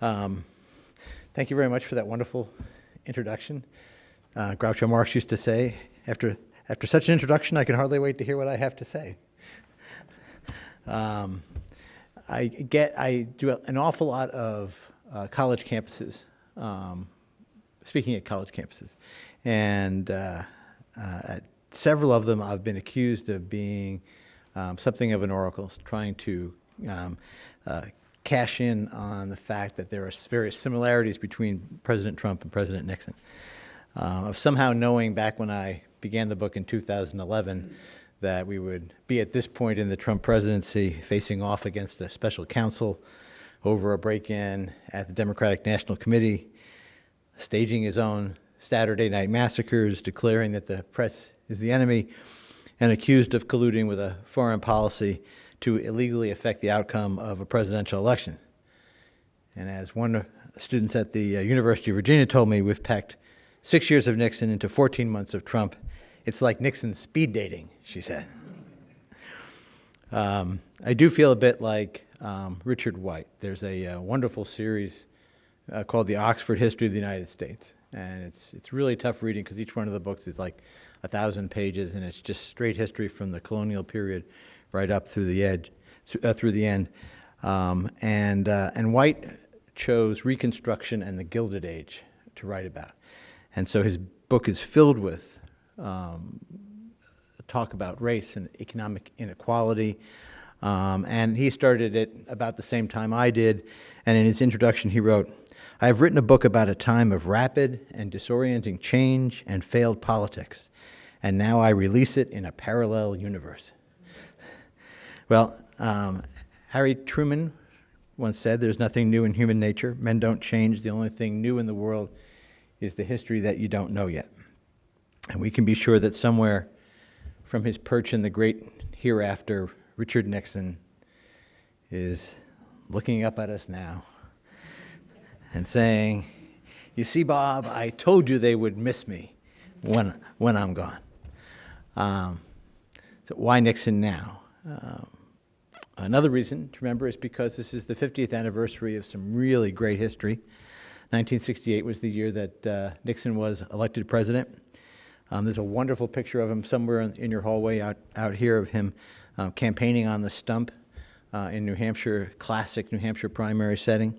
Thank you very much for that wonderful introduction. Groucho Marx used to say, after such an introduction, I can hardly wait to hear what I have to say. I do an awful lot of college campuses, speaking at college campuses, and at several of them I've been accused of being something of an oracle, trying to cash in on the fact that there are various similarities between President Trump and President Nixon. Of somehow knowing back when I began the book in 2011 that we would be at this point in the Trump presidency facing off against a special counsel over a break-in at the Democratic National Committee, staging his own Saturday night massacres, declaring that the press is the enemy, and accused of colluding with a foreign policy to illegally affect the outcome of a presidential election. And as one of the students at the University of Virginia told me, we've packed 6 years of Nixon into 14 months of Trump. It's like Nixon speed dating, she said. I do feel a bit like Richard White. There's a wonderful series called The Oxford History of the United States. And it's really tough reading because each one of the books is like 1,000 pages, and it's just straight history from the colonial period right up through the end. And White chose Reconstruction and the Gilded Age to write about. And so his book is filled with talk about race and economic inequality. And he started it about the same time I did. And in his introduction, he wrote, "I have written a book about a time of rapid and disorienting change and failed politics. And now I release it in a parallel universe." Well, Harry Truman once said, "There's nothing new in human nature. Men don't change. The only thing new in the world is the history that you don't know yet." And we can be sure that somewhere from his perch in the great hereafter, Richard Nixon is looking up at us now and saying, "You see, Bob, I told you they would miss me when I'm gone." So why Nixon now? Another reason to remember is because this is the 50th anniversary of some really great history. 1968 was the year that Nixon was elected president. There's a wonderful picture of him somewhere in your hallway out here of him campaigning on the stump in New Hampshire, classic New Hampshire primary setting.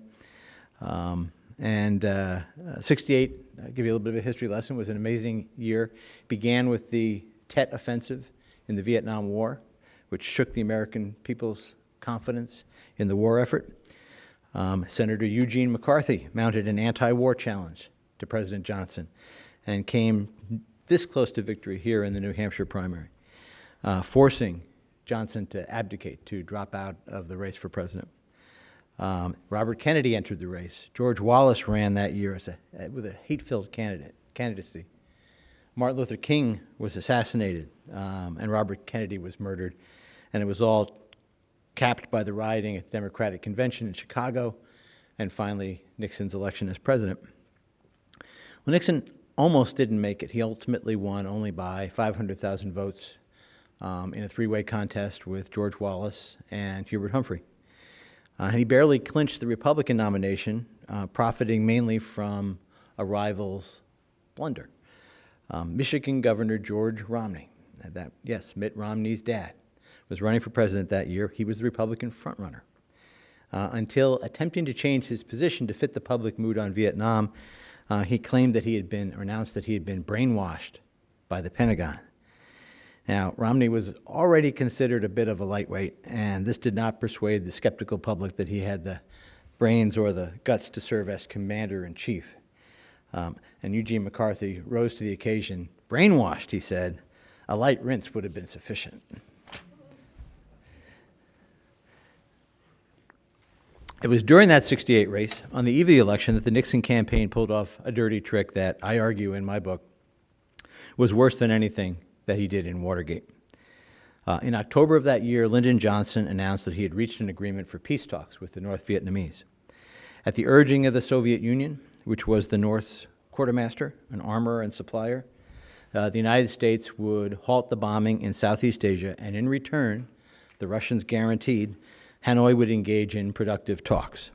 68, I'll give you a little bit of a history lesson, was an amazing year. Began with the Tet Offensive in the Vietnam War, which shook the American people's confidence in the war effort. Senator Eugene McCarthy mounted an anti-war challenge to President Johnson and came this close to victory here in the New Hampshire primary, forcing Johnson to abdicate, to drop out of the race for president. Robert Kennedy entered the race. George Wallace ran that year with a hate-filled candidacy. Martin Luther King was assassinated, and Robert Kennedy was murdered. And it was all capped by the rioting at the Democratic Convention in Chicago, and finally Nixon's election as president. Well, Nixon almost didn't make it. He ultimately won only by 500,000 votes in a three-way contest with George Wallace and Hubert Humphrey. And he barely clinched the Republican nomination, profiting mainly from a rival's blunder. Michigan Governor George Romney, Mitt Romney's dad, was running for president that year. He was the Republican frontrunner. Until attempting to change his position to fit the public mood on Vietnam, he claimed that announced that he had been brainwashed by the Pentagon. Now, Romney was already considered a bit of a lightweight, and this did not persuade the skeptical public that he had the brains or the guts to serve as commander-in-chief. And Eugene McCarthy rose to the occasion. "Brainwashed," he said. "A light rinse would have been sufficient." It was during that 68 race, on the eve of the election, that the Nixon campaign pulled off a dirty trick that I argue in my book was worse than anything that he did in Watergate. In October of that year, Lyndon Johnson announced that he had reached an agreement for peace talks with the North Vietnamese. At the urging of the Soviet Union, which was the North's quartermaster, an armorer and supplier, the United States would halt the bombing in Southeast Asia, and in return, the Russians guaranteed Hanoi would engage in productive talks.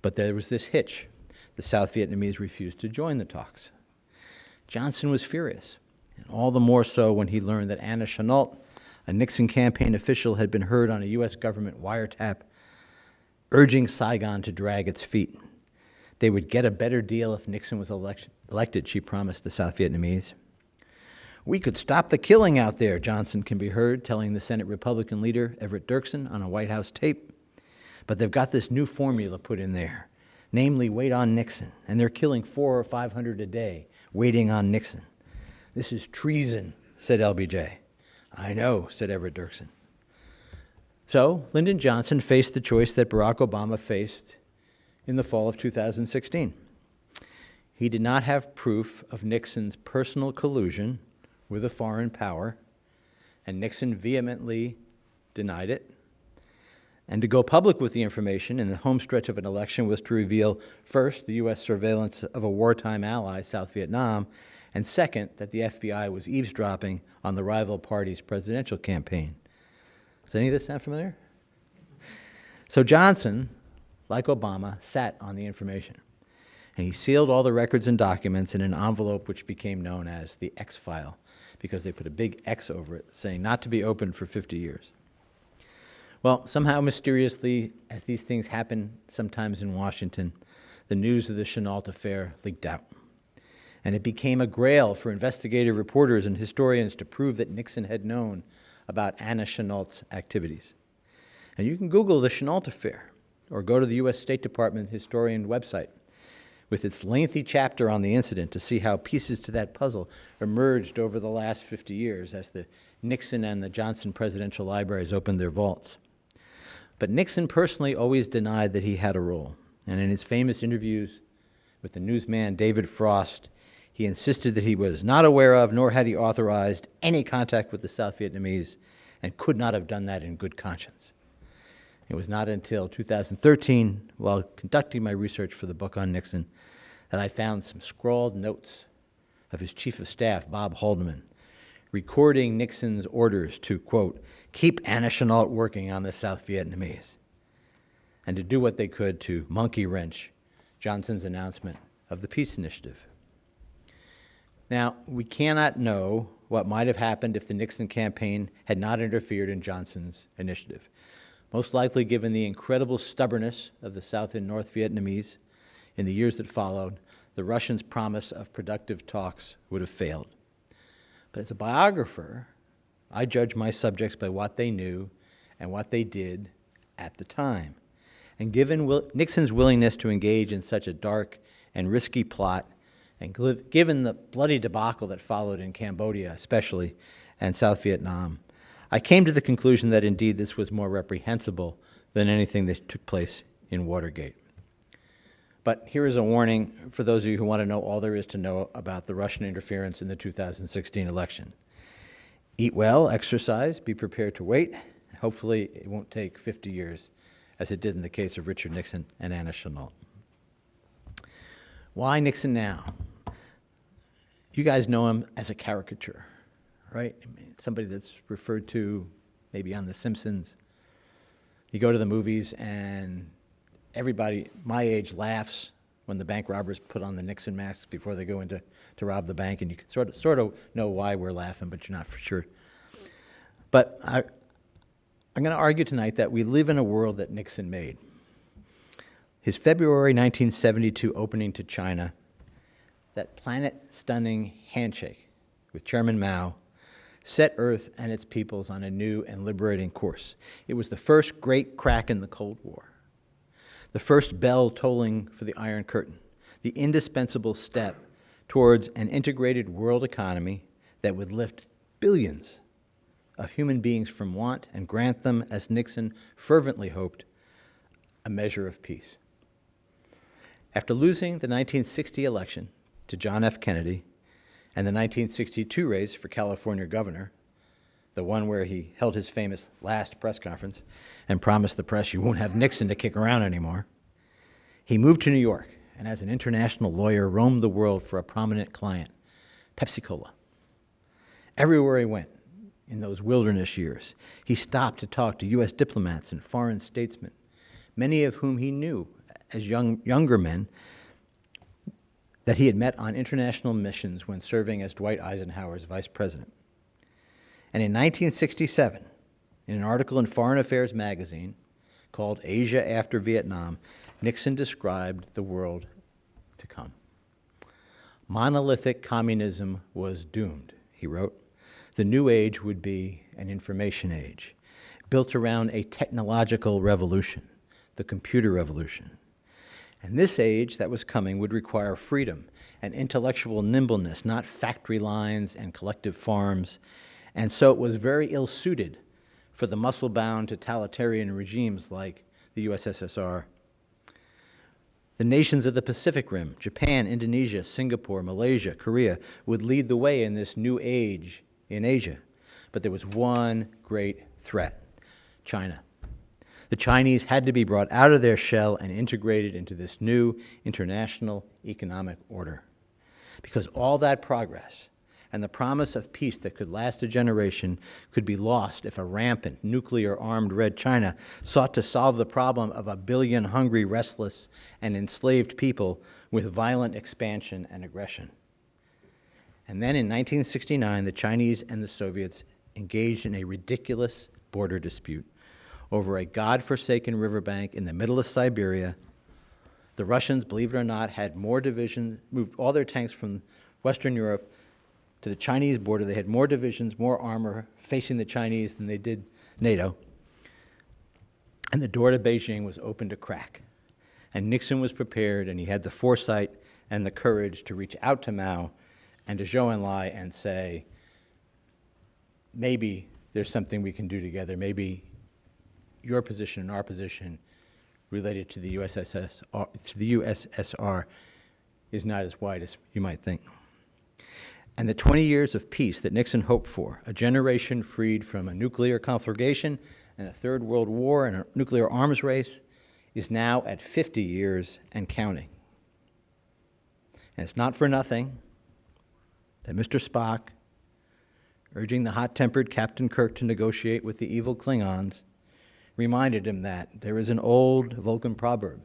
But there was this hitch. The South Vietnamese refused to join the talks. Johnson was furious, and all the more so when he learned that Anna Chennault, a Nixon campaign official, had been heard on a U.S. government wiretap urging Saigon to drag its feet. They would get a better deal if Nixon was elected, she promised the South Vietnamese. "We could stop the killing out there," Johnson can be heard telling the Senate Republican leader Everett Dirksen on a White House tape. "But they've got this new formula put in there, namely wait on Nixon, and they're killing 400 or 500 a day waiting on Nixon. This is treason," said LBJ. "I know," said Everett Dirksen. So Lyndon Johnson faced the choice that Barack Obama faced in the fall of 2016. He did not have proof of Nixon's personal collusion with a foreign power, and Nixon vehemently denied it. And to go public with the information in the home stretch of an election was to reveal, first, the U.S. surveillance of a wartime ally, South Vietnam, and second, that the FBI was eavesdropping on the rival party's presidential campaign. Does any of this sound familiar? So Johnson, like Obama, sat on the information, and he sealed all the records and documents in an envelope which became known as the X file, because they put a big X over it, saying not to be opened for 50 years. Well, somehow mysteriously, as these things happen sometimes in Washington, the news of the Chennault affair leaked out. And it became a grail for investigative reporters and historians to prove that Nixon had known about Anna Chennault's activities. And you can Google the Chennault affair, or go to the U.S. State Department historian website with its lengthy chapter on the incident to see how pieces to that puzzle emerged over the last 50 years as the Nixon and the Johnson presidential libraries opened their vaults. But Nixon personally always denied that he had a role. And in his famous interviews with the newsman David Frost, he insisted that he was not aware of, nor had he authorized, any contact with the South Vietnamese, and could not have done that in good conscience. It was not until 2013, while conducting my research for the book on Nixon, that I found some scrawled notes of his chief of staff, Bob Haldeman, recording Nixon's orders to, quote, keep Anna Chennault working on the South Vietnamese, and to do what they could to monkey wrench Johnson's announcement of the peace initiative. Now, we cannot know what might have happened if the Nixon campaign had not interfered in Johnson's initiative. Most likely, given the incredible stubbornness of the South and North Vietnamese in the years that followed, the Russians' promise of productive talks would have failed. But as a biographer, I judge my subjects by what they knew and what they did at the time. And given Nixon's willingness to engage in such a dark and risky plot, and given the bloody debacle that followed in Cambodia especially, and South Vietnam, I came to the conclusion that indeed this was more reprehensible than anything that took place in Watergate. But here is a warning for those of you who want to know all there is to know about the Russian interference in the 2016 election. Eat well, exercise, be prepared to wait. Hopefully it won't take 50 years, as it did in the case of Richard Nixon and Anna Chennault. Why Nixon now? You guys know him as a caricature, right? I mean, somebody that's referred to maybe on The Simpsons. You go to the movies and everybody my age laughs when the bank robbers put on the Nixon masks before they go in to rob the bank, and you can sort of know why we're laughing, but you're not for sure. But I'm going to argue tonight that we live in a world that Nixon made. His February 1972 opening to China, that planet-stunning handshake with Chairman Mao, set Earth and its peoples on a new and liberating course. It was the first great crack in the Cold War, the first bell tolling for the Iron Curtain, the indispensable step towards an integrated world economy that would lift billions of human beings from want and grant them, as Nixon fervently hoped, a measure of peace. After losing the 1960 election to John F. Kennedy and the 1962 race for California governor, the one where he held his famous last press conference and promised the press you won't have Nixon to kick around anymore, he moved to New York and as an international lawyer roamed the world for a prominent client, Pepsi-Cola. Everywhere he went in those wilderness years, he stopped to talk to U.S. diplomats and foreign statesmen, many of whom he knew as younger men that he had met on international missions when serving as Dwight Eisenhower's vice president. And in 1967, in an article in Foreign Affairs magazine called Asia After Vietnam, Nixon described the world to come. Monolithic communism was doomed, he wrote. The new age would be an information age, built around a technological revolution, the computer revolution. And this age that was coming would require freedom and intellectual nimbleness, not factory lines and collective farms. And so it was very ill-suited for the muscle-bound totalitarian regimes like the USSR. The nations of the Pacific Rim, Japan, Indonesia, Singapore, Malaysia, Korea, would lead the way in this new age in Asia. But there was one great threat: China. The Chinese had to be brought out of their shell and integrated into this new international economic order. Because all that progress and the promise of peace that could last a generation could be lost if a rampant, nuclear-armed Red China sought to solve the problem of 1 billion hungry, restless, and enslaved people with violent expansion and aggression. And then in 1969, the Chinese and the Soviets engaged in a ridiculous border dispute over a godforsaken riverbank in the middle of Siberia. The Russians, believe it or not, had more divisions, moved all their tanks from Western Europe to the Chinese border. They had more divisions, more armor facing the Chinese than they did NATO. And the door to Beijing was open to crack. And Nixon was prepared, and he had the foresight and the courage to reach out to Mao and to Zhou Enlai and say, maybe there's something we can do together. Maybe your position and our position related to the USSR is not as wide as you might think. And the 20 years of peace that Nixon hoped for, a generation freed from a nuclear conflagration and a third world war and a nuclear arms race, is now at 50 years and counting. And it's not for nothing that Mr. Spock, urging the hot-tempered Captain Kirk to negotiate with the evil Klingons, reminded him that there is an old Vulcan proverb: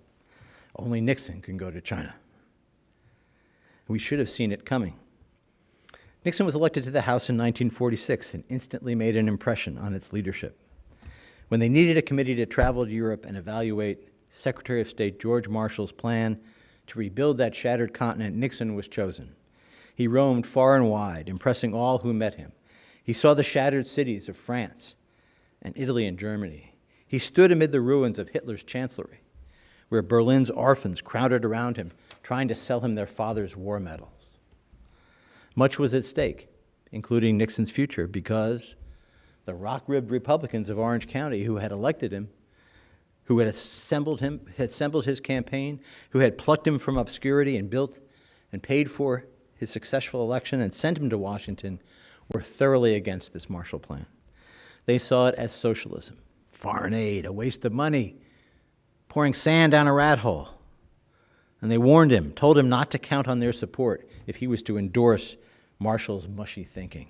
only Nixon can go to China. We should have seen it coming. Nixon was elected to the House in 1946 and instantly made an impression on its leadership. When they needed a committee to travel to Europe and evaluate Secretary of State George Marshall's plan to rebuild that shattered continent, Nixon was chosen. He roamed far and wide, impressing all who met him. He saw the shattered cities of France and Italy and Germany. He stood amid the ruins of Hitler's chancellery, where Berlin's orphans crowded around him, trying to sell him their father's war medals. Much was at stake, including Nixon's future, because the rock-ribbed Republicans of Orange County who had elected him, who had assembled his campaign, who had plucked him from obscurity and built and paid for his successful election and sent him to Washington, were thoroughly against this Marshall Plan. They saw it as socialism, foreign aid, a waste of money, pouring sand down a rat hole. And they warned him, told him not to count on their support if he was to endorse Marshall's mushy thinking.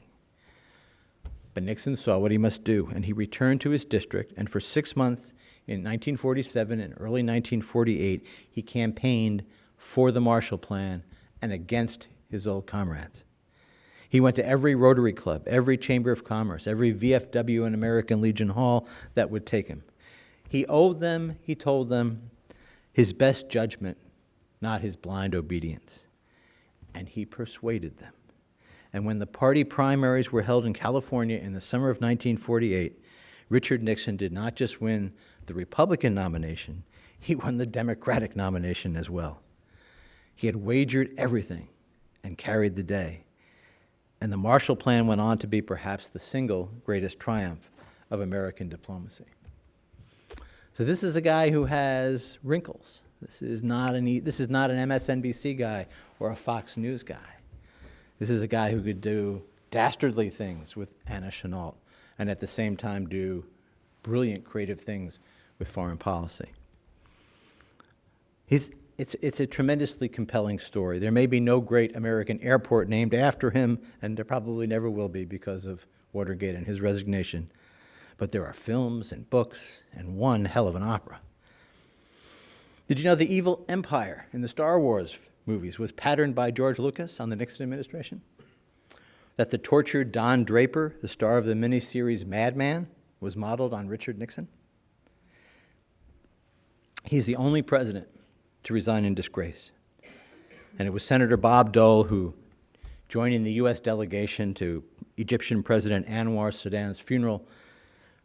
But Nixon saw what he must do, and he returned to his district, and for 6 months in 1947 and early 1948, he campaigned for the Marshall Plan and against his old comrades. He went to every Rotary Club, every Chamber of Commerce, every VFW and American Legion Hall that would take him. He owed them, he told them, his best judgment, not his blind obedience. And he persuaded them. And when the party primaries were held in California in the summer of 1948, Richard Nixon did not just win the Republican nomination, he won the Democratic nomination as well. He had wagered everything and carried the day. And the Marshall Plan went on to be perhaps the single greatest triumph of American diplomacy. So this is a guy who has wrinkles. This is not an MSNBC guy or a Fox News guy. This is a guy who could do dastardly things with Anna Chennault and at the same time do brilliant creative things with foreign policy. It's a tremendously compelling story. There may be no great American airport named after him, and there probably never will be because of Watergate and his resignation. But there are films and books and one hell of an opera. Did you know the evil empire in the Star Wars movies was patterned by George Lucas on the Nixon administration? That the tortured Don Draper, the star of the miniseries Mad Men, was modeled on Richard Nixon? He's the only president to resign in disgrace. And it was Senator Bob Dole who, joining the U.S. delegation to Egyptian President Anwar Sadat's funeral,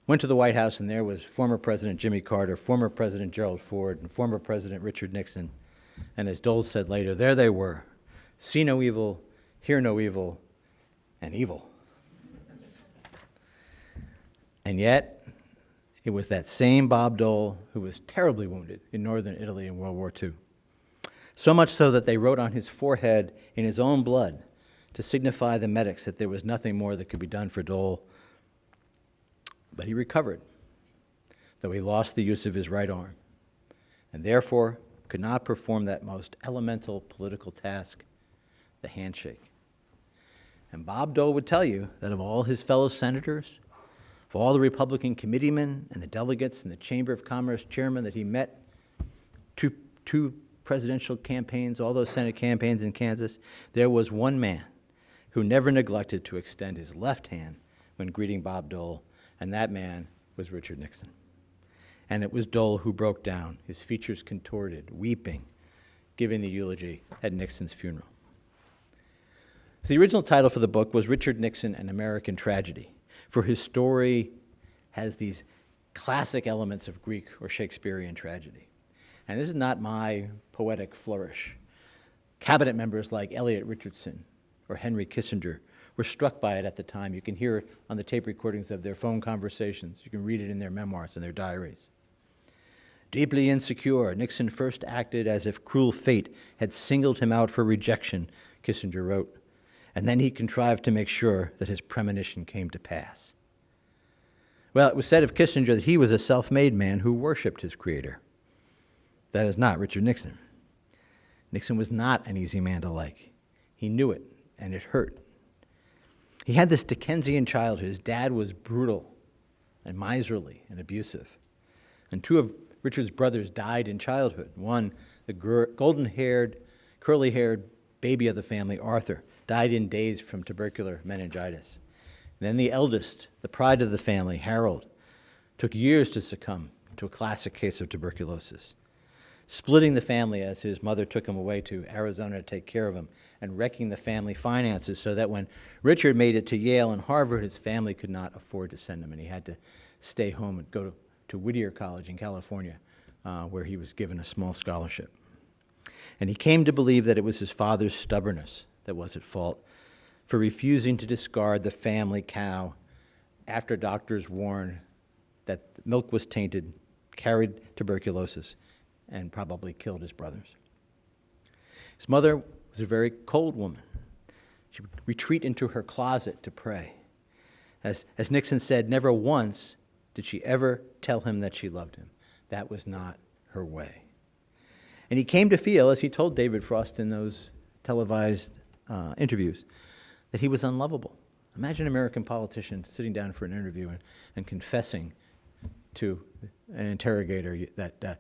went to the White House, and there was former President Jimmy Carter, former President Gerald Ford, and former President Richard Nixon. And as Dole said later, there they were, see no evil, hear no evil, and evil. And yet, it was that same Bob Dole who was terribly wounded in northern Italy in World War II. So much so that they wrote on his forehead in his own blood to signify the medics that there was nothing more that could be done for Dole. But he recovered, though he lost the use of his right arm, and therefore could not perform that most elemental political task, the handshake. And Bob Dole would tell you that of all his fellow senators, of all the Republican committeemen and the delegates and the Chamber of Commerce chairman that he met, two presidential campaigns, all those Senate campaigns in Kansas, there was one man who never neglected to extend his left hand when greeting Bob Dole, and that man was Richard Nixon. And it was Dole who broke down, his features contorted, weeping, giving the eulogy at Nixon's funeral. So the original title for the book was Richard Nixon, An American Tragedy, for his story has these classic elements of Greek or Shakespearean tragedy. And this is not my poetic flourish. Cabinet members like Elliot Richardson or Henry Kissinger were struck by it at the time. You can hear it on the tape recordings of their phone conversations. You can read it in their memoirs and their diaries. Deeply insecure, Nixon first acted as if cruel fate had singled him out for rejection, Kissinger wrote, and then he contrived to make sure that his premonition came to pass. Well, it was said of Kissinger that he was a self-made man who worshipped his creator. That is not Richard Nixon. Nixon was not an easy man to like. He knew it, and it hurt. He had this Dickensian childhood. His dad was brutal and miserly and abusive. And two of Richard's brothers died in childhood. One, the golden-haired, curly-haired baby of the family, Arthur, died in days from tubercular meningitis. Then the eldest, the pride of the family, Harold, took years to succumb to a classic case of tuberculosis, splitting the family as his mother took him away to Arizona to take care of him, and wrecking the family finances so that when Richard made it to Yale and Harvard, his family could not afford to send him, and he had to stay home and go to Whittier College in California, where he was given a small scholarship. And he came to believe that it was his father's stubbornness that was at fault for refusing to discard the family cow after doctors warned that milk was tainted, carried tuberculosis, and probably killed his brothers. His mother was a very cold woman. She would retreat into her closet to pray. As Nixon said, never once did she ever tell him that she loved him. That was not her way. And he came to feel, as he told David Frost in those televised interviews, that he was unlovable. Imagine an American politician sitting down for an interview and confessing to an interrogator that,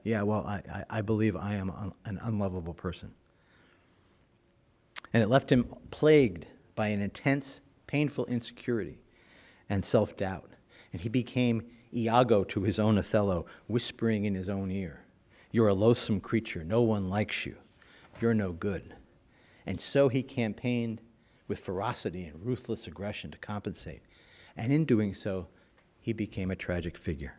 I believe I am an unlovable person. And it left him plagued by an intense, painful insecurity and self-doubt. And he became Iago to his own Othello, whispering in his own ear, "You're a loathsome creature. No one likes you. You're no good." And so he campaigned with ferocity and ruthless aggression to compensate. And in doing so, he became a tragic figure.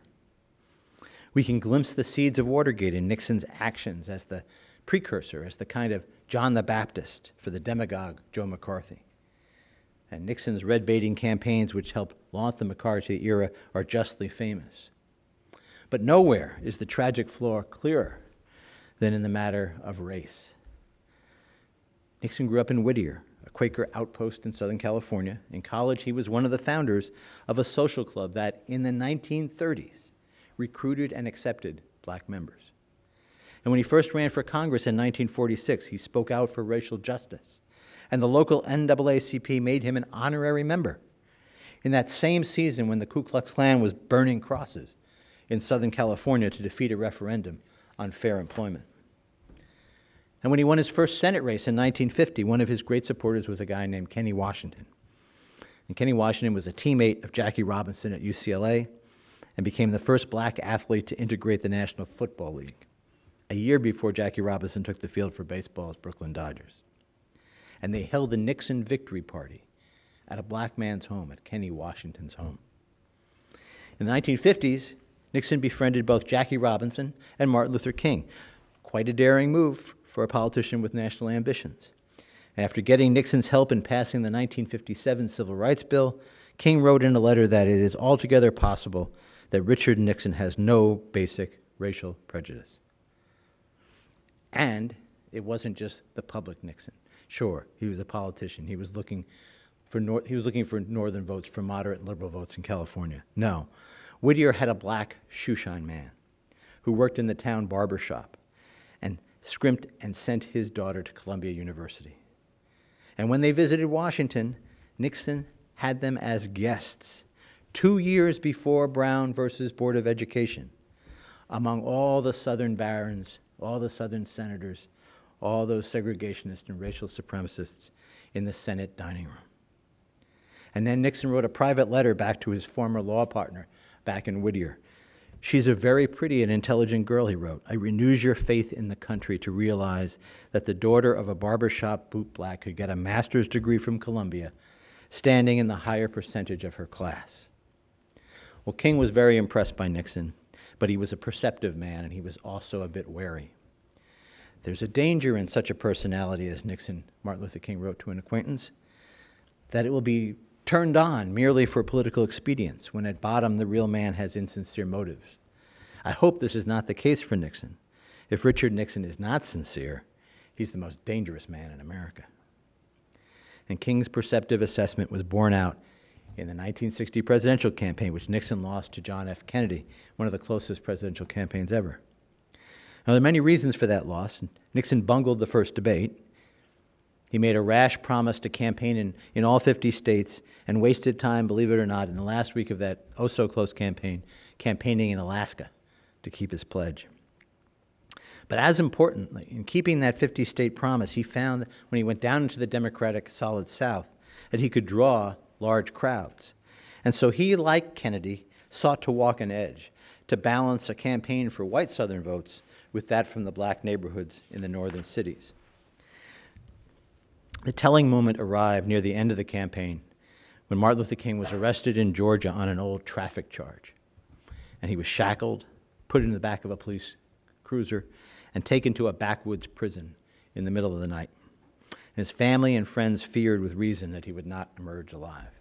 We can glimpse the seeds of Watergate in Nixon's actions as the precursor, as the kind of John the Baptist for the demagogue Joe McCarthy. And Nixon's red-baiting campaigns, which helped launch the McCarthy era, are justly famous. But nowhere is the tragic flaw clearer than in the matter of race. Nixon grew up in Whittier, a Quaker outpost in Southern California. In college, he was one of the founders of a social club that, in the 1930s, recruited and accepted black members. And when he first ran for Congress in 1946, he spoke out for racial justice. And the local NAACP made him an honorary member. In that same season when the Ku Klux Klan was burning crosses in Southern California to defeat a referendum on fair employment. And when he won his first Senate race in 1950, one of his great supporters was a guy named Kenny Washington. And Kenny Washington was a teammate of Jackie Robinson at UCLA and became the first black athlete to integrate the National Football League, a year before Jackie Robinson took the field for baseball's Brooklyn Dodgers. And they held the Nixon victory party at a black man's home, at Kenny Washington's home. In the 1950s, Nixon befriended both Jackie Robinson and Martin Luther King. Quite a daring move for a politician with national ambitions. And after getting Nixon's help in passing the 1957 Civil Rights Bill, King wrote in a letter that it is altogether possible that Richard Nixon has no basic racial prejudice. And it wasn't just the public Nixon. Sure, he was a politician. He was looking for northern votes, for moderate and liberal votes in California. No, Whittier had a black shoeshine man who worked in the town barber shop and scrimped and sent his daughter to Columbia University. And when they visited Washington, Nixon had them as guests 2 years before Brown versus Board of Education, among all the Southern barons, all the Southern senators, all those segregationists and racial supremacists in the Senate dining room. And then Nixon wrote a private letter back to his former law partner back in Whittier. "She's a very pretty and intelligent girl," he wrote. "I renews your faith in the country to realize that the daughter of a barbershop bootblack could get a master's degree from Columbia, standing in the higher percentage of her class." Well, King was very impressed by Nixon, but he was a perceptive man, and he was also a bit wary. "There's a danger in such a personality as Nixon," Martin Luther King wrote to an acquaintance, "that it will be turned on merely for political expedience, when at bottom the real man has insincere motives. I hope this is not the case for Nixon. If Richard Nixon is not sincere, he's the most dangerous man in America." And King's perceptive assessment was borne out in the 1960 presidential campaign, which Nixon lost to John F. Kennedy, one of the closest presidential campaigns ever. Now, there are many reasons for that loss. Nixon bungled the first debate. He made a rash promise to campaign in all 50 states and wasted time, believe it or not, in the last week of that oh-so-close campaign, campaigning in Alaska to keep his pledge. But as importantly, in keeping that 50-state promise, he found that when he went down into the Democratic Solid South that he could draw large crowds. And so he, like Kennedy, sought to walk an edge, to balance a campaign for white Southern votes with that from the black neighborhoods in the northern cities. The telling moment arrived near the end of the campaign when Martin Luther King was arrested in Georgia on an old traffic charge. And he was shackled, put in the back of a police cruiser, and taken to a backwoods prison in the middle of the night. And his family and friends feared with reason that he would not emerge alive.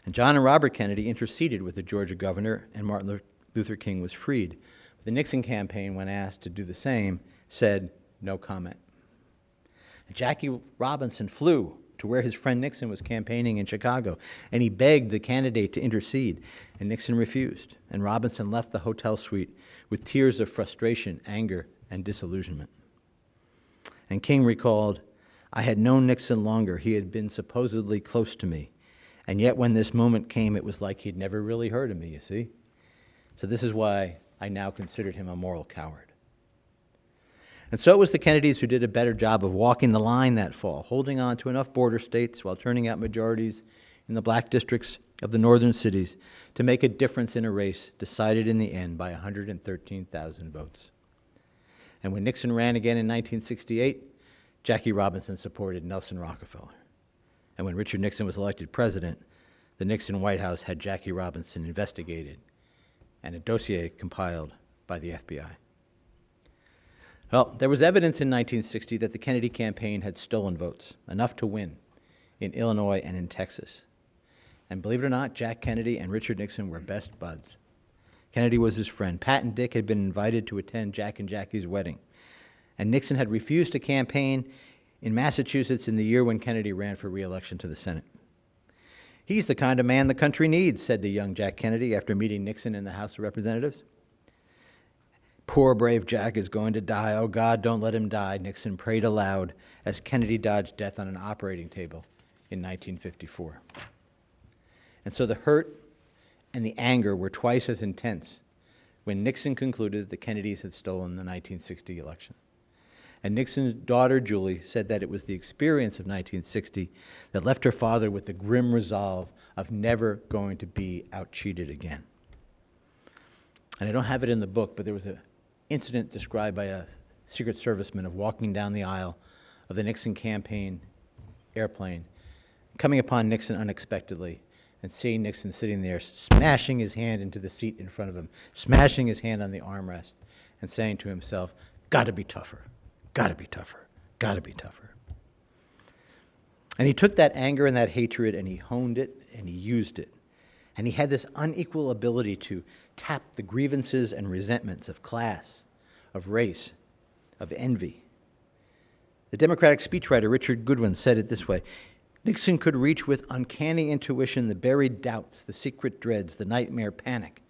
And John and Robert Kennedy interceded with the Georgia governor, and Martin Luther King was freed. But the Nixon campaign, when asked to do the same, said no comment. Jackie Robinson flew to where his friend Nixon was campaigning in Chicago, and he begged the candidate to intercede, and Nixon refused, and Robinson left the hotel suite with tears of frustration, anger, and disillusionment. And King recalled, "I had known Nixon longer. He had been supposedly close to me, and yet when this moment came, it was like he'd never really heard of me, you see? So this is why I now considered him a moral coward." And so it was the Kennedys who did a better job of walking the line that fall, holding on to enough border states while turning out majorities in the black districts of the northern cities to make a difference in a race decided in the end by 113,000 votes. And when Nixon ran again in 1968, Jackie Robinson supported Nelson Rockefeller. And when Richard Nixon was elected president, the Nixon White House had Jackie Robinson investigated and a dossier compiled by the FBI. Well, there was evidence in 1960 that the Kennedy campaign had stolen votes, enough to win, in Illinois and in Texas. And believe it or not, Jack Kennedy and Richard Nixon were best buds. Kennedy was his friend. Pat and Dick had been invited to attend Jack and Jackie's wedding. And Nixon had refused to campaign in Massachusetts in the year when Kennedy ran for re-election to the Senate. "He's the kind of man the country needs," said the young Jack Kennedy after meeting Nixon in the House of Representatives. "Poor brave Jack is going to die. Oh, God, don't let him die," Nixon prayed aloud as Kennedy dodged death on an operating table in 1954. And so the hurt and the anger were twice as intense when Nixon concluded that the Kennedys had stolen the 1960 election. And Nixon's daughter, Julie, said that it was the experience of 1960 that left her father with the grim resolve of never going to be out-cheated again. And I don't have it in the book, but there was an incident described by a Secret Serviceman of walking down the aisle of the Nixon campaign airplane, coming upon Nixon unexpectedly, and seeing Nixon sitting there, smashing his hand into the seat in front of him, smashing his hand on the armrest, and saying to himself, "Gotta be tougher, gotta be tougher, gotta be tougher." And he took that anger and that hatred and he honed it and he used it. And he had this unequal ability to tap the grievances and resentments of class, of race, of envy. The Democratic speechwriter Richard Goodwin said it this way: Nixon could reach with uncanny intuition the buried doubts, the secret dreads, the nightmare panic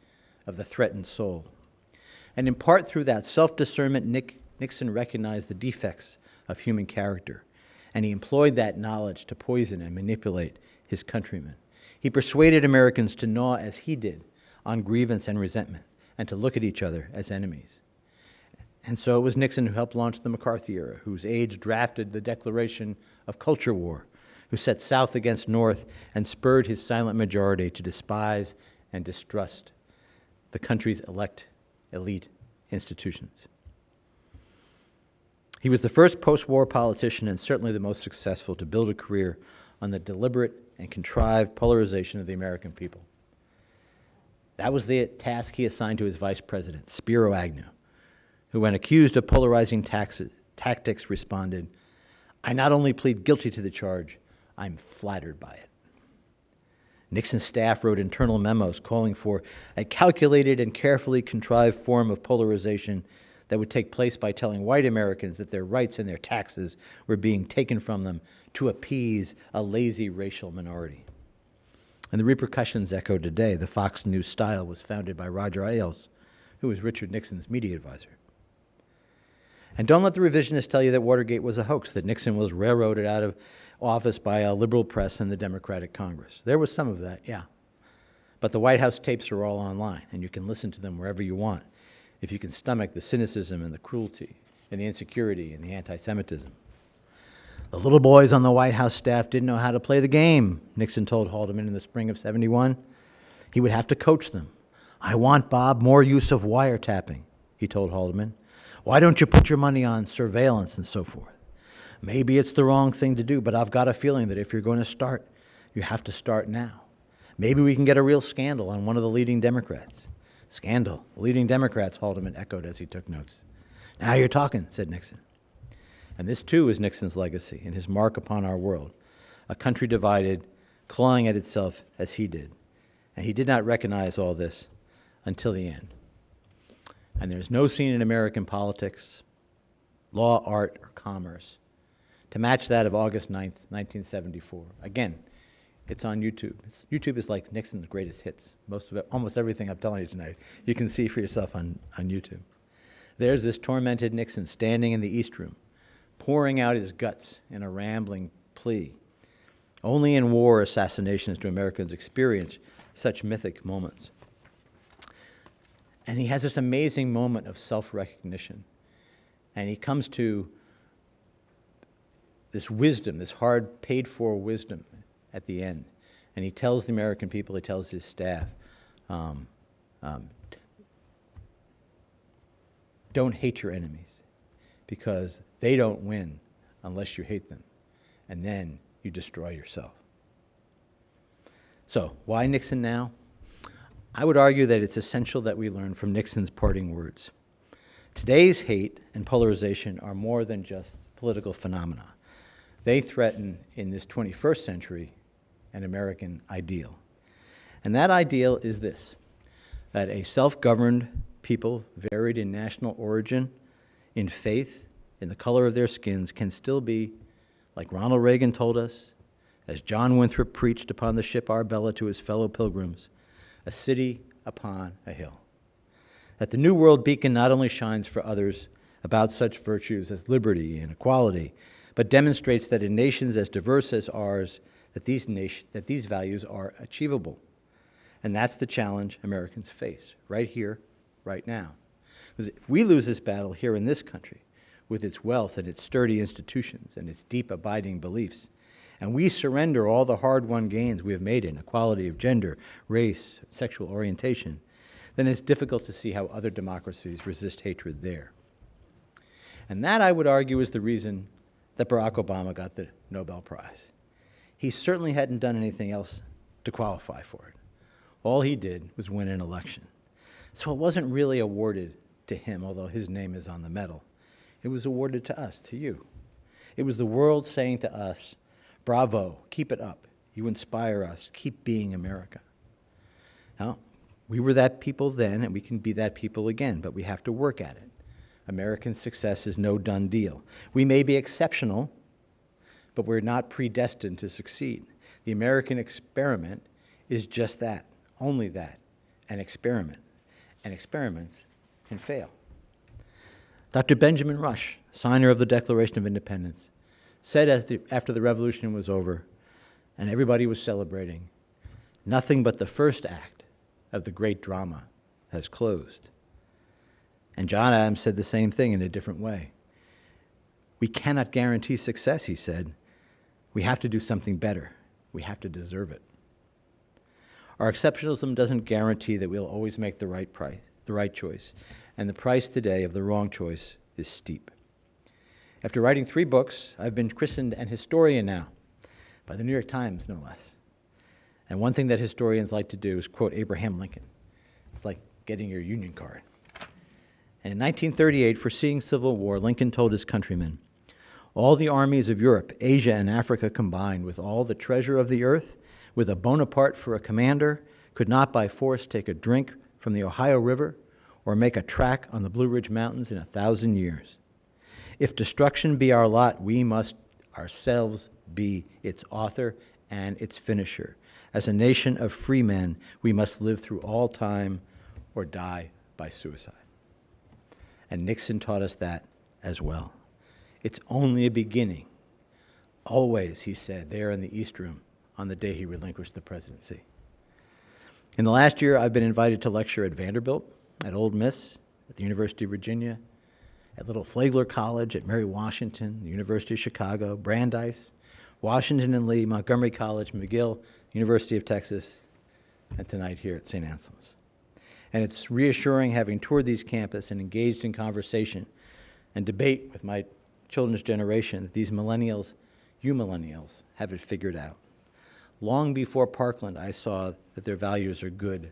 of the threatened soul. And in part through that self-discernment, Nixon recognized the defects of human character, and he employed that knowledge to poison and manipulate his countrymen. He persuaded Americans to gnaw as he did on grievance and resentment, and to look at each other as enemies. And so it was Nixon who helped launch the McCarthy era, whose aides drafted the Declaration of Culture War, who set South against North and spurred his silent majority to despise and distrust the country's elite institutions. He was the first post-war politician, and certainly the most successful, to build a career on the deliberate and contrived polarization of the American people. That was the task he assigned to his vice president, Spiro Agnew, who, when accused of polarizing tactics, responded, "I not only plead guilty to the charge, I'm flattered by it." Nixon's staff wrote internal memos calling for a calculated and carefully contrived form of polarization that would take place by telling white Americans that their rights and their taxes were being taken from them to appease a lazy racial minority. And the repercussions echo today. The Fox News style was founded by Roger Ailes, who was Richard Nixon's media advisor. And don't let the revisionists tell you that Watergate was a hoax, that Nixon was railroaded out of office by a liberal press and the Democratic Congress. There was some of that, yeah. But the White House tapes are all online, and you can listen to them wherever you want, if you can stomach the cynicism and the cruelty and the insecurity and the anti-Semitism. The little boys on the White House staff didn't know how to play the game, Nixon told Haldeman in the spring of '71. He would have to coach them. "I want, Bob, more use of wiretapping," he told Haldeman. "Why don't you put your money on surveillance and so forth? Maybe it's the wrong thing to do, but I've got a feeling that if you're going to start, you have to start now. Maybe we can get a real scandal on one of the leading Democrats." "Scandal, leading Democrats," Haldeman echoed as he took notes. "Now you're talking," said Nixon. And this, too, is Nixon's legacy and his mark upon our world, a country divided, clawing at itself as he did. And he did not recognize all this until the end. And there's no scene in American politics, law, art, or commerce to match that of August 9th, 1974. Again, it's on YouTube. YouTube is like Nixon's greatest hits. Most of it, almost everything I'm telling you tonight, you can see for yourself on YouTube. There's this tormented Nixon standing in the East Room, pouring out his guts in a rambling plea. Only in war assassinations do Americans experience such mythic moments. And he has this amazing moment of self-recognition. And he comes to this wisdom, this hard paid-for wisdom at the end. And he tells the American people, he tells his staff, don't hate your enemies, because they don't win unless you hate them, and then you destroy yourself. So, why Nixon now? I would argue that it's essential that we learn from Nixon's parting words. Today's hate and polarization are more than just political phenomena. They threaten, in this 21st century, an American ideal. And that ideal is this: that a self-governed people, varied in national origin, in faith, in the color of their skins, can still be, like Ronald Reagan told us, as John Winthrop preached upon the ship Arbella to his fellow pilgrims, a city upon a hill. That the New World beacon not only shines for others about such virtues as liberty and equality, but demonstrates that in nations as diverse as ours, that these values are achievable. And that's the challenge Americans face, right here, right now. Because if we lose this battle here in this country, with its wealth and its sturdy institutions and its deep abiding beliefs, and we surrender all the hard-won gains we have made in equality of gender, race, sexual orientation, then it's difficult to see how other democracies resist hatred there. And that, I would argue, is the reason that Barack Obama got the Nobel Prize. He certainly hadn't done anything else to qualify for it. All he did was win an election. So it wasn't really awarded to him, although his name is on the medal. It was awarded to us, to you. It was the world saying to us, bravo, keep it up. You inspire us. Keep being America. Now, we were that people then, and we can be that people again, but we have to work at it. American success is no done deal. We may be exceptional, but we're not predestined to succeed. The American experiment is just that, only that, an experiment. And experiments can fail. Dr. Benjamin Rush, signer of the Declaration of Independence, said after the revolution was over and everybody was celebrating, nothing but the first act of the great drama has closed. And John Adams said the same thing in a different way. We cannot guarantee success, he said. We have to do something better. We have to deserve it. Our exceptionalism doesn't guarantee that we'll always make the right choice, and the price today of the wrong choice is steep. After writing 3 books, I've been christened an historian now, by the New York Times, no less. And one thing that historians like to do is quote Abraham Lincoln. It's like getting your Union card. And in 1938, foreseeing civil war, Lincoln told his countrymen, all the armies of Europe, Asia, and Africa combined, with all the treasure of the earth, with a Bonaparte for a commander, could not by force take a drink from the Ohio River or make a track on the Blue Ridge Mountains in 1,000 years. If destruction be our lot, we must ourselves be its author and its finisher. As a nation of free men, we must live through all time or die by suicide. And Nixon taught us that as well. It's only a beginning. Always, he said, there in the East Room on the day he relinquished the presidency. In the last year, I've been invited to lecture at Vanderbilt, at Ole Miss, at the University of Virginia, at Little Flagler College, at Mary Washington, the University of Chicago, Brandeis, Washington and Lee, Montgomery College, McGill, University of Texas, and tonight here at St. Anselm's. And it's reassuring, having toured these campuses and engaged in conversation and debate with my children's generation, that these millennials, you millennials, have it figured out. Long before Parkland, I saw that their values are good,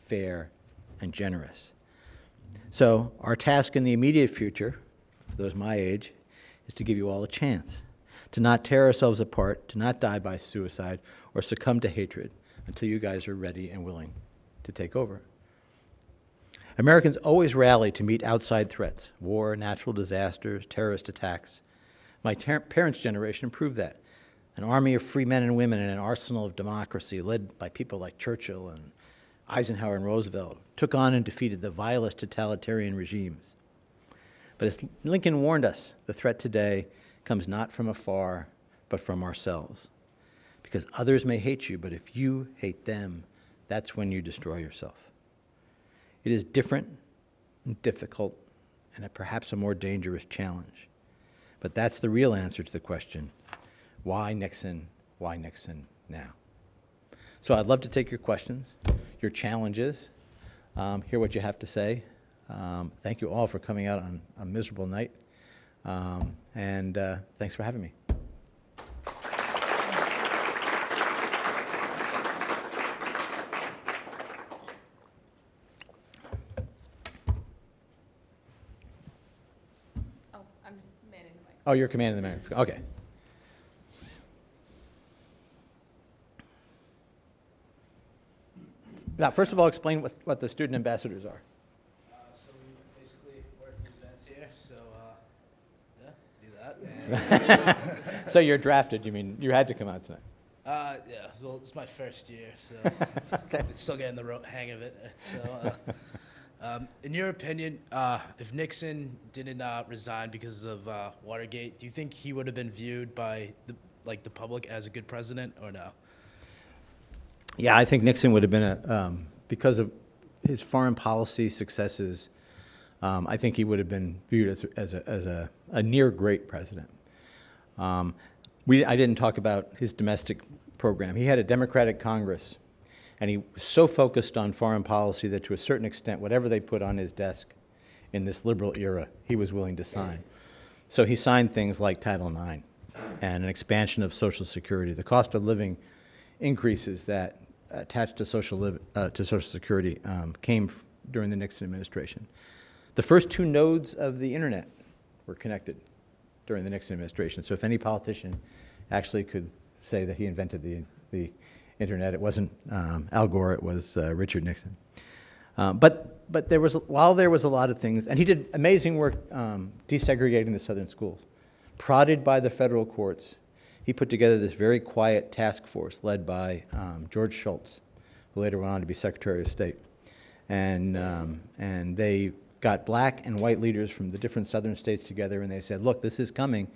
fair, and generous. So our task in the immediate future, for those my age, is to give you all a chance, to not tear ourselves apart, to not die by suicide or succumb to hatred until you guys are ready and willing to take over. Americans always rally to meet outside threats, war, natural disasters, terrorist attacks. My parents' generation proved that. An army of free men and women and an arsenal of democracy led by people like Churchill and Eisenhower and Roosevelt took on and defeated the vilest totalitarian regimes. But as Lincoln warned us, the threat today comes not from afar, but from ourselves. Because others may hate you, but if you hate them, that's when you destroy yourself. It is different and difficult and perhaps a more dangerous challenge. But that's the real answer to the question, why Nixon now? So I'd love to take your questions, your challenges, hear what you have to say. Thank you all for coming out on a miserable night, and thanks for having me. Oh, I'm just manning the mic. Oh, you're commanding the mic. Okay. Now, first of all, explain what the student ambassadors are. So we basically work with events here, so yeah, do that. And So you're drafted, you mean you had to come out tonight? yeah, well, it's my first year, so Okay. it's still getting the hang of it. So, in your opinion, if Nixon didn't resign because of Watergate, do you think he would have been viewed by the public as a good president, or no? Yeah, I think Nixon would have been, because of his foreign policy successes, I think he would have been viewed as a near great president. I didn't talk about his domestic program. He had a Democratic Congress, and he was so focused on foreign policy that to a certain extent, whatever they put on his desk in this liberal era, he was willing to sign. So he signed things like Title IX and an expansion of Social Security. The cost of living increases that attached to Social Security came during the Nixon administration. The first two nodes of the internet were connected during the Nixon administration. So if any politician actually could say that he invented the internet, it wasn't Al Gore, it was Richard Nixon. But while there was a lot of things, and he did amazing work desegregating the southern schools. Prodded by the federal courts, he put together this very quiet task force led by George Shultz, who later went on to be Secretary of State. And they got black and white leaders from the different southern states together, and they said, look, this is coming.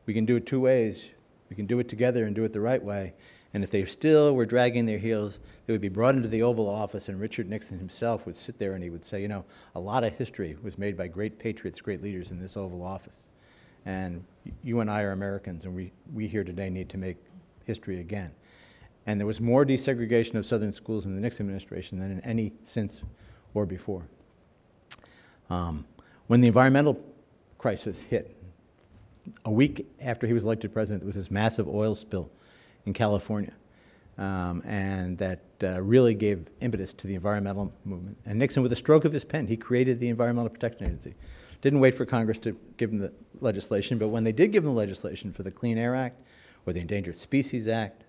We can do it two ways. We can do it together and do it the right way. And if they still were dragging their heels, they would be brought into the Oval Office, and Richard Nixon himself would sit there and he would say, you know, a lot of history was made by great patriots, great leaders in this Oval Office. And you and I are Americans, and we here today need to make history again. And there was more desegregation of southern schools in the Nixon administration than in any since or before. When the environmental crisis hit, a week after he was elected president, there was this massive oil spill in California, and that really gave impetus to the environmental movement. And Nixon, with a stroke of his pen, he created the Environmental Protection Agency. Didn't wait for Congress to give him the legislation, but when they did give him the legislation for the Clean Air Act, or the Endangered Species Act,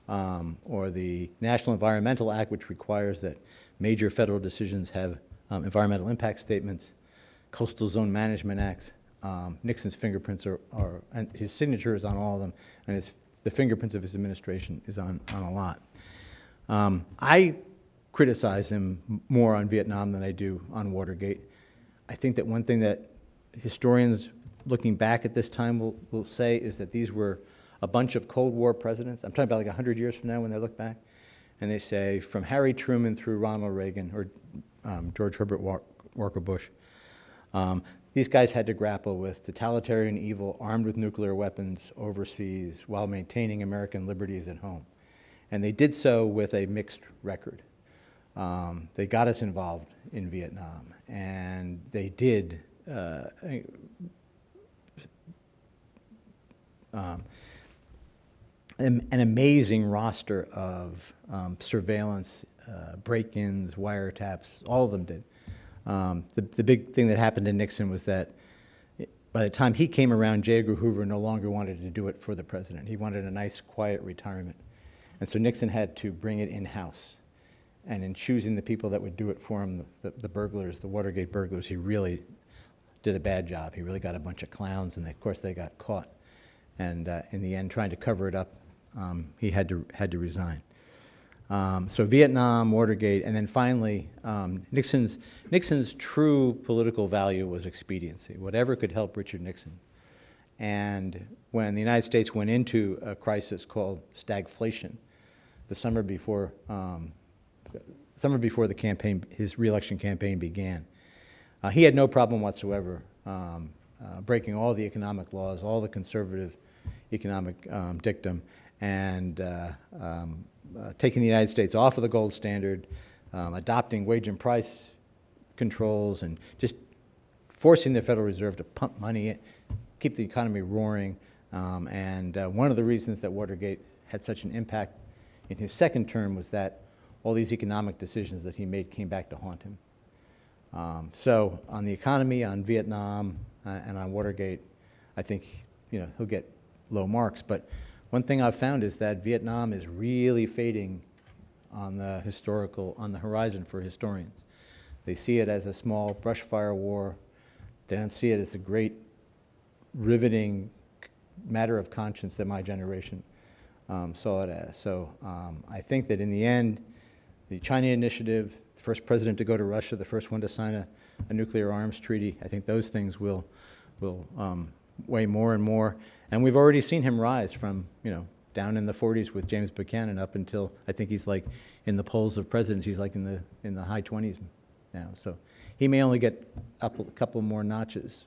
or the National Environmental Act, which requires that major federal decisions have environmental impact statements, Coastal Zone Management Acts, Nixon's fingerprints and his signature is on all of them, and the fingerprints of his administration is on a lot. I criticize him more on Vietnam than I do on Watergate. I think that one thing that historians looking back at this time will say is that these were a bunch of Cold War presidents. I'm talking about like 100 years from now when they look back, and they say from Harry Truman through Ronald Reagan or George Herbert Walker Bush, these guys had to grapple with totalitarian evil armed with nuclear weapons overseas while maintaining American liberties at home. And they did so with a mixed record. They got us involved in Vietnam, and they did an amazing roster of surveillance, break-ins, wiretaps, all of them did. The big thing that happened to Nixon was that by the time he came around, J. Edgar Hoover no longer wanted to do it for the president. He wanted a nice, quiet retirement. And so Nixon had to bring it in-house. And in choosing the people that would do it for him, the burglars, the Watergate burglars, he really did a bad job. He really got a bunch of clowns, and of course they got caught. And in the end, trying to cover it up, he had to resign. So Vietnam, Watergate, and then finally, Nixon's true political value was expediency, whatever could help Richard Nixon. And when the United States went into a crisis called stagflation, the summer before the campaign, his re-election campaign began, he had no problem whatsoever breaking all the economic laws, all the conservative economic dictum, and taking the United States off of the gold standard, adopting wage and price controls, and just forcing the Federal Reserve to pump money in, keep the economy roaring. And one of the reasons that Watergate had such an impact in his second term was that all these economic decisions that he made came back to haunt him. So on the economy, on Vietnam, and on Watergate, I think he'll get low marks. But one thing I've found is that Vietnam is really fading on the horizon for historians. They see it as a small brush fire war. They don't see it as a great, riveting matter of conscience that my generation saw it as. So I think that in the end, the China Initiative, the first president to go to Russia, the first one to sign a nuclear arms treaty, I think those things will weigh more and more. And we've already seen him rise from, down in the 40s with James Buchanan up until, I think he's like in the polls of presidents, he's like in the high 20s now. So he may only get up a couple more notches,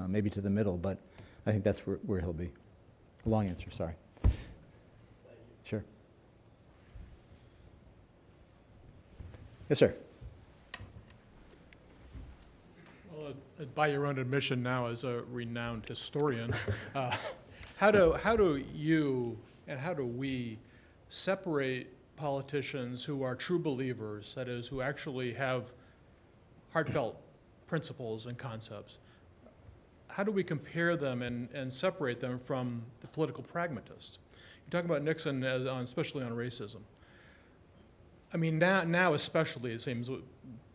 maybe to the middle, but I think that's where he'll be. Long answer, sorry. Sure. Yes, sir. Well, by your own admission now as a renowned historian, how do you and how do we separate politicians who are true believers, that is, who actually have heartfelt principles and concepts? How do we compare them and separate them from the political pragmatists? You talk about Nixon, especially on racism. I mean, now especially, it seems,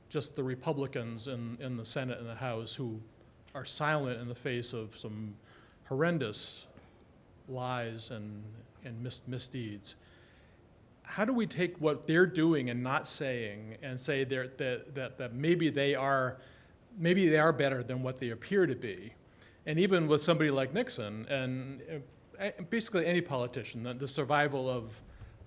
just the Republicans in the Senate and the House who are silent in the face of some horrendous lies and misdeeds. How do we take what they're doing and not saying and say that maybe they are better than what they appear to be? And even with somebody like Nixon and basically any politician, the survival of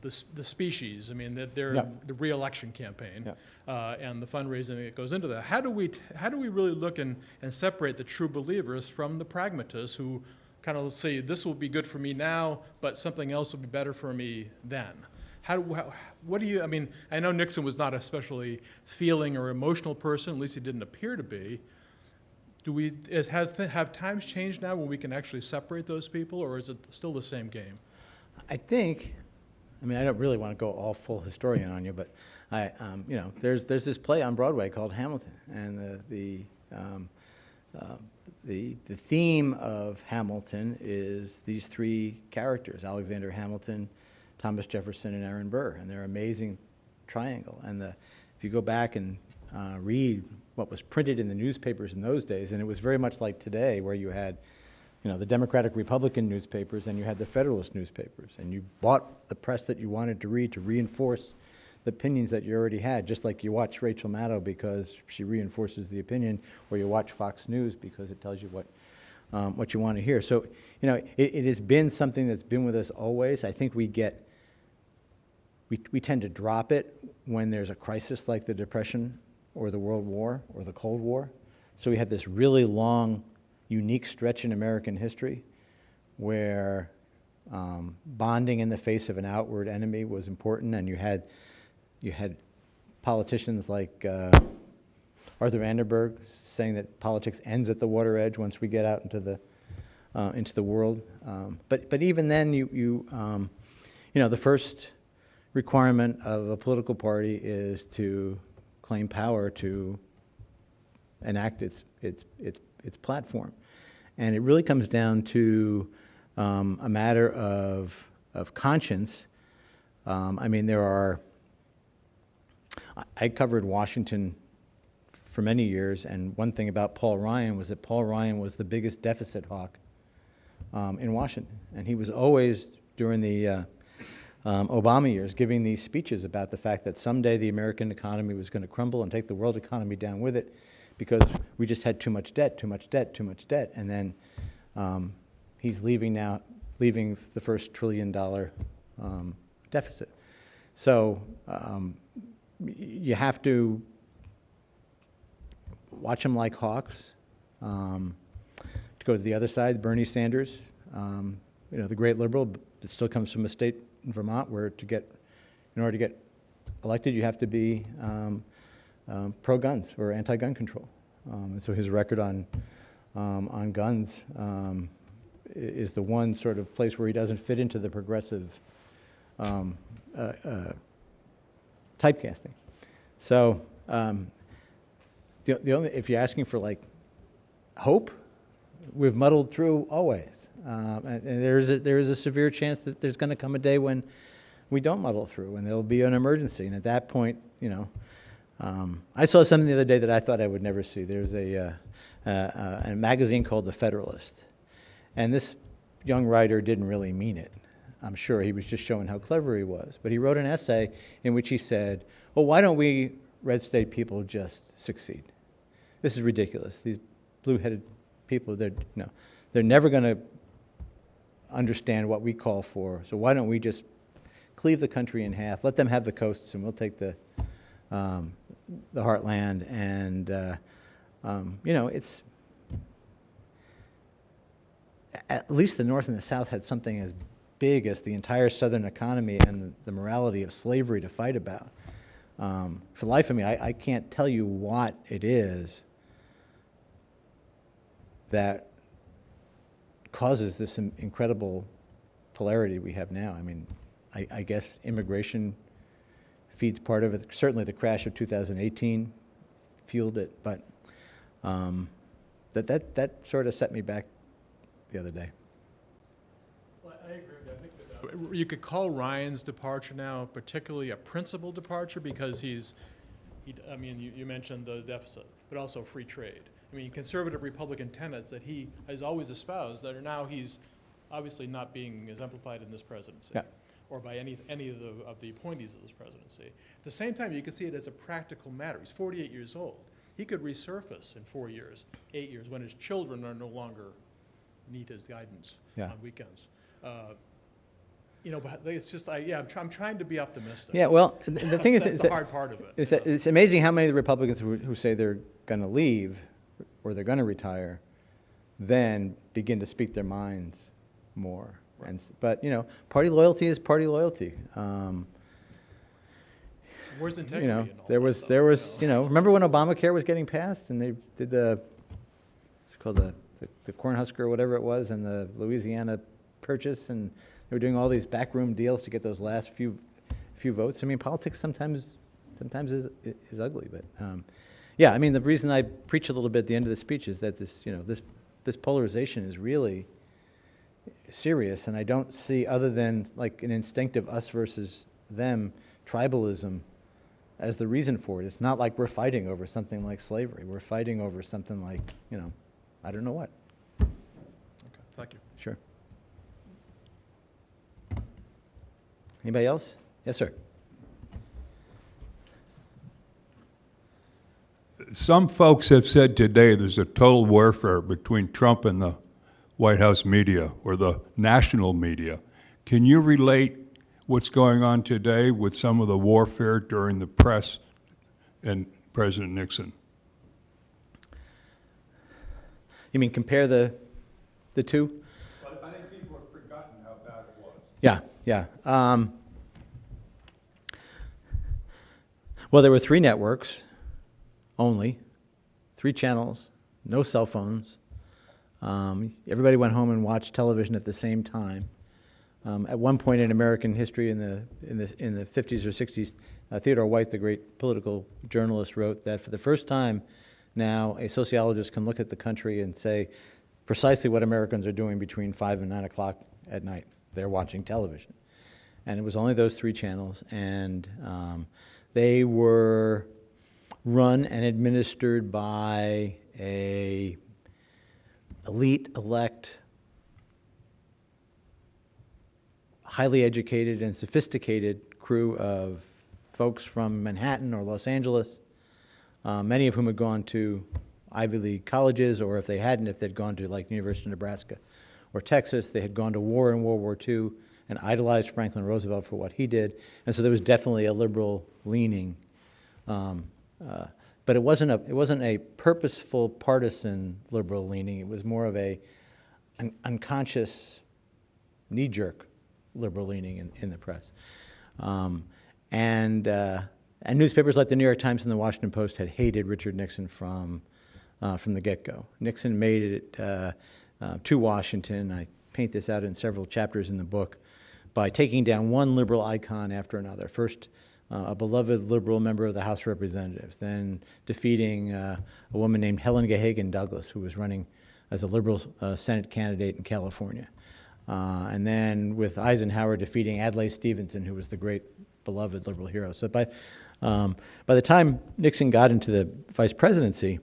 the species, I mean, the re-election campaign and the fundraising that goes into that. How do we really look and separate the true believers from the pragmatists who kind of say, this will be good for me now, but something else will be better for me then? What do you, I mean, I know Nixon was not a especially feeling or emotional person, at least he didn't appear to be. Have times changed now when we can actually separate those people, or is it still the same game? I think, I mean, I don't really want to go all full historian on you, but you know, there's this play on Broadway called Hamilton, and the theme of Hamilton is these three characters: Alexander Hamilton, Thomas Jefferson, and Aaron Burr, and their amazing triangle. And if you go back and read what was printed in the newspapers in those days, and it was very much like today, where you had, you know, the Democratic Republican newspapers and you had the Federalist newspapers, and you bought the press that you wanted to read to reinforce the opinions that you already had, just like you watch Rachel Maddow because she reinforces the opinion, or you watch Fox News because it tells you what you want to hear. So, you know, it has been something that's been with us always. I think we tend to drop it when there's a crisis like the Depression or the World War or the Cold War. So we had this really long, unique stretch in American history where bonding in the face of an outward enemy was important, and you had politicians like Arthur Vandenberg saying that politics ends at the water edge once we get out into the world. But even then, you know, the first requirement of a political party is to claim power to enact its platform, and it really comes down to a matter of conscience. I mean, I covered Washington for many years, and one thing about Paul Ryan was that Paul Ryan was the biggest deficit hawk in Washington, and he was always during the Obama years giving these speeches about the fact that someday the American economy was going to crumble and take the world economy down with it because we just had too much debt, and then he's leaving the first $1 trillion deficit. So you have to watch them like hawks. To go to the other side, Bernie Sanders, you know, the great liberal, that still comes from a state in Vermont where in order to get elected, you have to be pro-guns or anti-gun control. And so his record on guns is the one sort of place where he doesn't fit into the progressive typecasting. So the only, if you're asking for like hope, we've muddled through always. And there is a severe chance that there's going to come a day when we don't muddle through, when there will be an emergency. And at that point, you know, I saw something the other day that I thought I would never see. There's a magazine called The Federalist. And this young writer didn't really mean it. I'm sure he was just showing how clever he was. But he wrote an essay in which he said, well, why don't we red state people just succeed? This is ridiculous. These blue-headed people, they're never going to understand what we call for. So why don't we just cleave the country in half, let them have the coasts, and we'll take the the heartland, and you know, it's at least the North and the South had something as big as the entire Southern economy and the morality of slavery to fight about. For the life of me, I can't tell you what it is that causes this incredible polarity we have now. I mean, I guess immigration feeds part of it. Certainly the crash of 2018 fueled it, but that sort of set me back the other day. Well, I agree with you. I think that, you could call Ryan's departure now particularly a principal departure because I mean, you mentioned the deficit, but also free trade. I mean, conservative Republican tenets that he has always espoused that are now he's obviously not being exemplified in this presidency. Yeah. Or by any of the appointees of this presidency. At the same time, you can see it as a practical matter. He's 48 years old. He could resurface in 4 years, 8 years, when his children are no longer need his guidance on weekends. You know, but it's just, I'm trying to be optimistic. Yeah, well, the thing is, that's the hard part of it. Is that it's amazing how many of the Republicans who say they're going to leave or they're going to retire then begin to speak their minds more. Right. But, you know, party loyalty is party loyalty. Where's integrity? You know, in all there that was, stuff, you know, remember when Obamacare was getting passed and they did it's called the Cornhusker or whatever it was, and the Louisiana Purchase, and they were doing all these backroom deals to get those last few votes. I mean, politics sometimes is ugly, but yeah, I mean, the reason I preach a little bit at the end of the speech is that this polarization is really serious, and I don't see, other than like an instinctive us versus them tribalism, as the reason for it. It's not like we're fighting over something like slavery. We're fighting over something like, you know, I don't know what. Okay, thank you. Sure. Anybody else? Yes, sir. Some folks have said today there's a total warfare between Trump and the White House media, or the national media. Can you relate what's going on today with some of the warfare during the press and President Nixon? You mean compare the two? Well, I think people have forgotten how bad it was. Yeah. Well, there were 3 networks only, 3 channels, no cell phones. Everybody went home and watched television at the same time. At one point in American history, in the 50s or 60s, Theodore White, the great political journalist, wrote that for the first time now, a sociologist can look at the country and say precisely what Americans are doing between 5 and 9 o'clock at night. They're watching television. And it was only those 3 channels, and they were run and administered by a elite, elect, highly educated and sophisticated crew of folks from Manhattan or Los Angeles, many of whom had gone to Ivy League colleges, or if they hadn't, if they'd gone to like University of Nebraska or Texas, they had gone to war in World War II and idolized Franklin Roosevelt for what he did. And so there was definitely a liberal leaning. But it wasn't a purposeful partisan liberal leaning. It was more of an unconscious, knee-jerk liberal leaning in the press. And newspapers like the New York Times and the Washington Post had hated Richard Nixon from the get-go. Nixon made it to Washington. I paint this out in several chapters in the book by taking down one liberal icon after another. First, a beloved liberal member of the House of Representatives, then defeating a woman named Helen Gahagan Douglas, who was running as a liberal Senate candidate in California. And then with Eisenhower defeating Adlai Stevenson, who was the great beloved liberal hero. So by the time Nixon got into the vice presidency,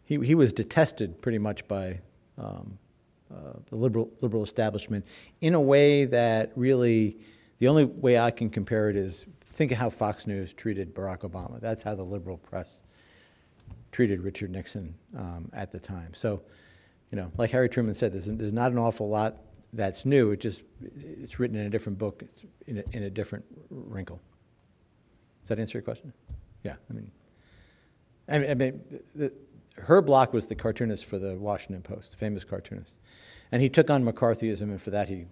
he was detested pretty much by the liberal establishment in a way that really, the only way I can compare it is think of how Fox News treated Barack Obama. That's how the liberal press treated Richard Nixon at the time. So, you know, like Harry Truman said, there's not an awful lot that's new. It's written in a different book, it's in a different wrinkle. Does that answer your question? Yeah, her block was the cartoonist for the Washington Post, the famous cartoonist. And he took on McCarthyism, and for that he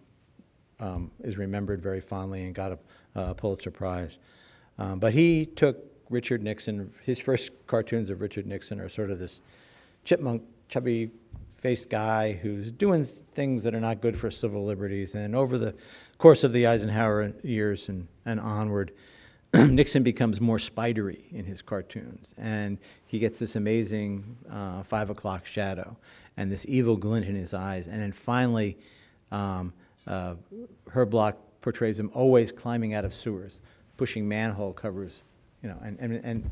is remembered very fondly and got a Pulitzer Prize. But he took Richard Nixon. His first cartoons of Richard Nixon are sort of this chipmunk, chubby-faced guy who's doing things that are not good for civil liberties. And over the course of the Eisenhower years and onward, Nixon becomes more spidery in his cartoons, and he gets this amazing 5 o'clock shadow and this evil glint in his eyes. And then finally, her block portrays him always climbing out of sewers, pushing manhole covers, and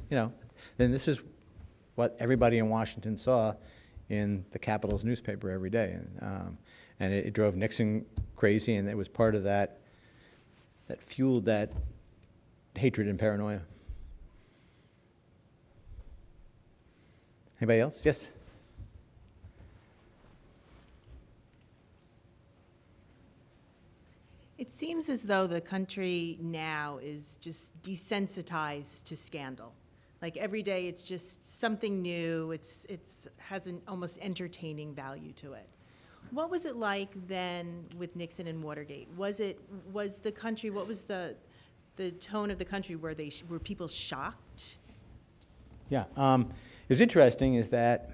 then this is what everybody in Washington saw in the Capitol's newspaper every day, and it drove Nixon crazy, and it was part of that fueled that hatred and paranoia. Anybody else? Yes? It seems as though the country now is just desensitized to scandal. Like every day it's just something new, it's has an almost entertaining value to it. What was it like then with Nixon and Watergate? What was the tone of the country? Were people shocked? Yeah, it was interesting is that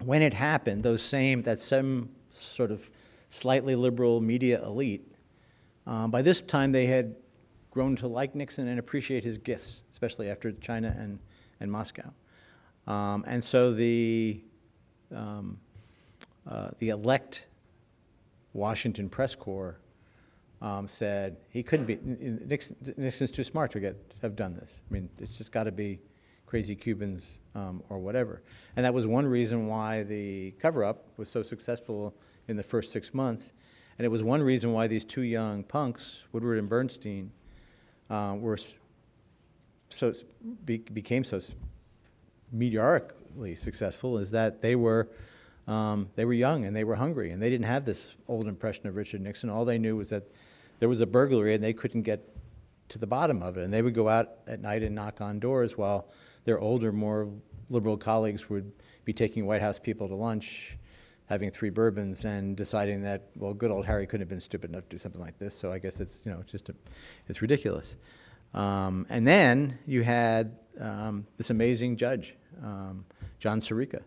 when it happened, that same sort of slightly liberal media elite, by this time they had grown to like Nixon and appreciate his gifts, especially after China and Moscow. And so the elect Washington press corps said he couldn't be, Nixon's too smart to have done this. I mean, it's just got to be crazy Cubans or whatever. And that was one reason why the cover-up was so successful in the first 6 months. And it was one reason why these two young punks, Woodward and Bernstein, became so meteorically successful, is that they were young and they were hungry, and they didn't have this old impression of Richard Nixon. All they knew was that there was a burglary and they couldn't get to the bottom of it. And they would go out at night and knock on doors while their older, more liberal colleagues would be taking White House people to lunch, having 3 bourbons, and deciding that, well, good old Harry couldn't have been stupid enough to do something like this. So I guess it's it's ridiculous. And then you had this amazing judge, John Sirica.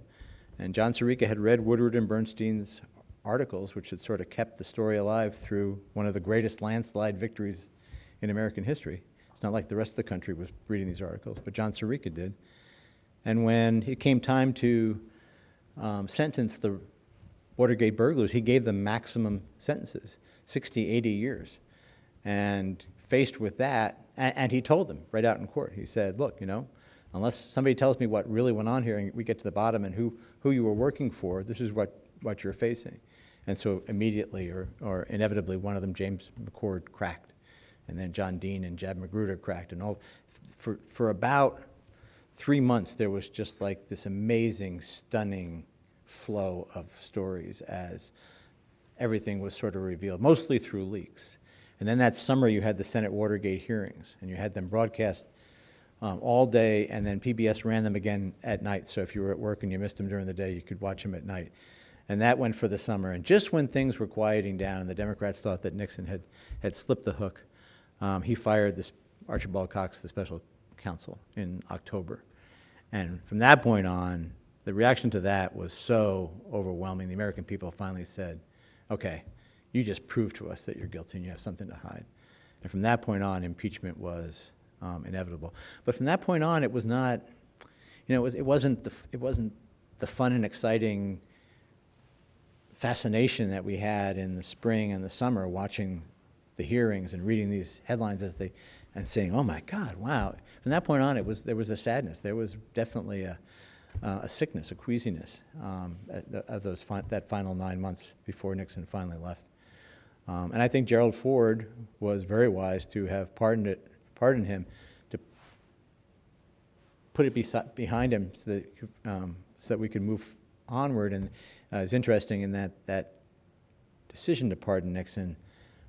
And John Sirica had read Woodward and Bernstein's articles, which had sort of kept the story alive through one of the greatest landslide victories in American history. It's not like the rest of the country was reading these articles, but John Sirica did. And when it came time to sentence the Watergate burglars, he gave them maximum sentences, 60, 80 years. And faced with that, and he told them right out in court, he said, look, unless somebody tells me what really went on here and we get to the bottom and who you were working for, this is what you're facing. And so immediately or inevitably one of them, James McCord, cracked. And then John Dean and Jab Magruder cracked. And all for about 3 months, there was just like this amazing, stunning flow of stories as everything was sort of revealed, mostly through leaks. And then that summer, you had the Senate Watergate hearings, and you had them broadcast all day, and then PBS ran them again at night. So if you were at work and you missed them during the day, you could watch them at night. And that went for the summer. And just when things were quieting down and the Democrats thought that Nixon had slipped the hook, he fired this Archibald Cox, the special counsel, in October. And from that point on, the reaction to that was so overwhelming. The American people finally said, okay, you just proved to us that you're guilty and you have something to hide. And from that point on, impeachment was inevitable. But from that point on, it was not, it wasn't the fun and exciting fascination that we had in the spring and the summer watching the hearings and reading these headlines and saying, oh my God, wow. From that point on, there was a sadness. There was definitely a sickness, a queasiness of that final 9 months before Nixon finally left. And I think Gerald Ford was very wise to have pardoned him, to put it behind him so that we could move onward. And it's interesting in that decision to pardon Nixon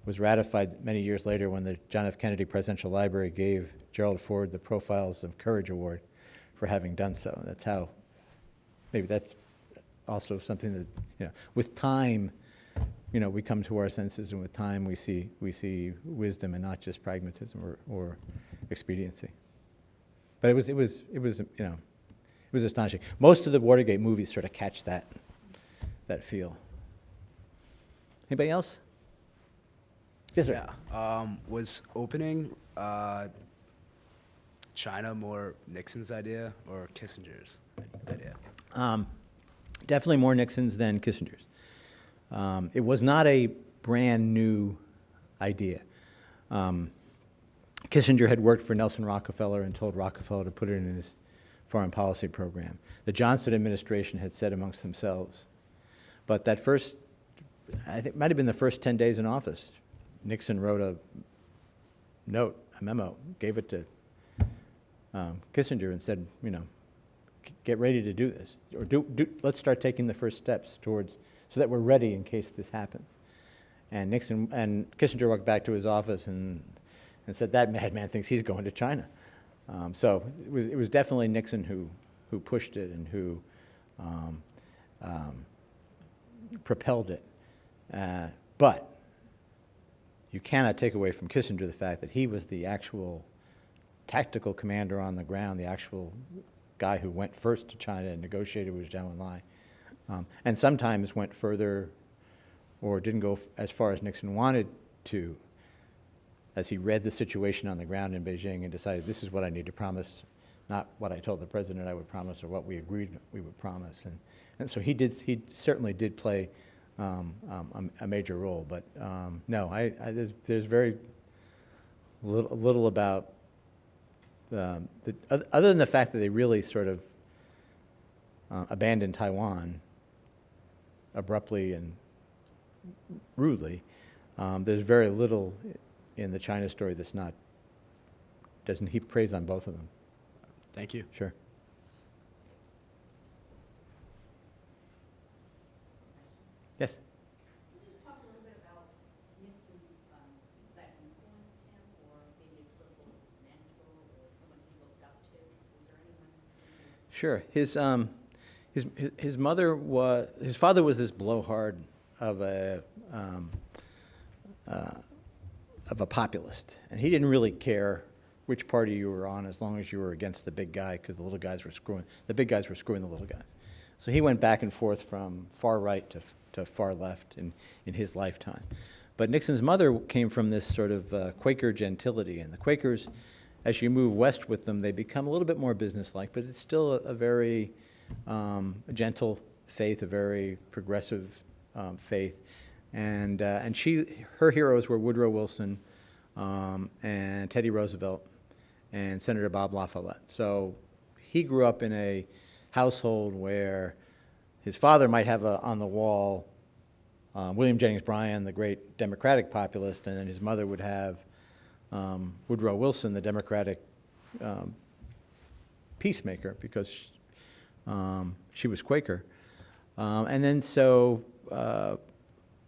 was ratified many years later when the John F. Kennedy Presidential Library gave Gerald Ford the Profiles of Courage Award for having done so. That's how, maybe that's also something that, with time, we come to our senses, and with time we see wisdom and not just pragmatism or expediency. But it was astonishing. Most of the Watergate movies sort of catch that feel. Anybody else? Yes, sir. Yeah. Was opening China more Nixon's idea or Kissinger's idea? Definitely more Nixon's than Kissinger's. It was not a brand new idea. Kissinger had worked for Nelson Rockefeller and told Rockefeller to put it in his foreign policy program. The Johnson administration had said amongst themselves. But that first, I think it might have been the first 10 days in office, Nixon wrote a note, a memo, gave it to Kissinger and said, get ready to do this, or let's start taking the first steps towards, so that we're ready in case this happens. And Kissinger walked back to his office and said, that madman thinks he's going to China. So it was definitely Nixon who pushed it and who propelled it. But you cannot take away from Kissinger the fact that he was the actual tactical commander on the ground, the actual guy who went first to China and negotiated with Zhou Enlai, and sometimes went further or didn't go as far as Nixon wanted to, as he read the situation on the ground in Beijing and decided, this is what I need to promise, not what I told the president I would promise or what we agreed we would promise. And so he certainly did play a major role. But no, there's very little about, other than the fact that they really sort of abandoned Taiwan abruptly and rudely, there's very little in the China story that's doesn't heap praise on both of them. Thank you. Sure. Yes? Can you just talk a little bit about Nixon's, that influenced him, or maybe a political mentor or someone he looked up to? Was there anyone in his... Sure. His father was this blowhard of a populist, and he didn't really care which party you were on as long as you were against the big guy, because the little guys were screwing the little guys. So he went back and forth from far right to far left in his lifetime. But Nixon's mother came from this sort of Quaker gentility, and the Quakers, as you move west with them, they become a little bit more businesslike, but it's still a very gentle faith, a very progressive faith. And her heroes were Woodrow Wilson and Teddy Roosevelt and Senator Bob La Follette. So he grew up in a household where his father might have on the wall William Jennings Bryan, the great Democratic populist, and then his mother would have Woodrow Wilson, the Democratic peacemaker, because she was Quaker. And then so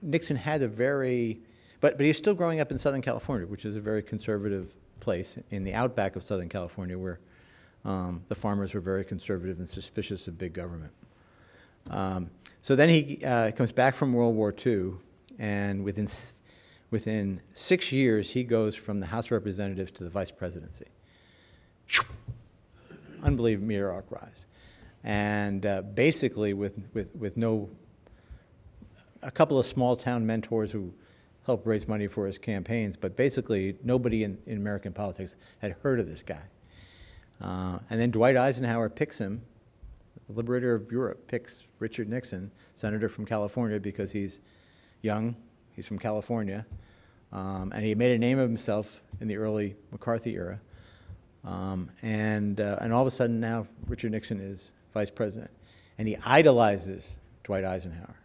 Nixon had a very, but he's still growing up in Southern California, which is a very conservative place in the outback of Southern California, where the farmers were very conservative and suspicious of big government. So then he comes back from World War II, and within 6 years, he goes from the House of Representatives to the vice presidency. Unbelievable meteoric rise. And basically with a couple of small town mentors who helped raise money for his campaigns, but basically nobody in American politics had heard of this guy. And then Dwight Eisenhower picks him, the liberator of Europe, picks Richard Nixon, senator from California, because he's young, he's from California, and he made a name of himself in the early McCarthy era. And all of a sudden now Richard Nixon is vice president, and he idolizes Dwight Eisenhower.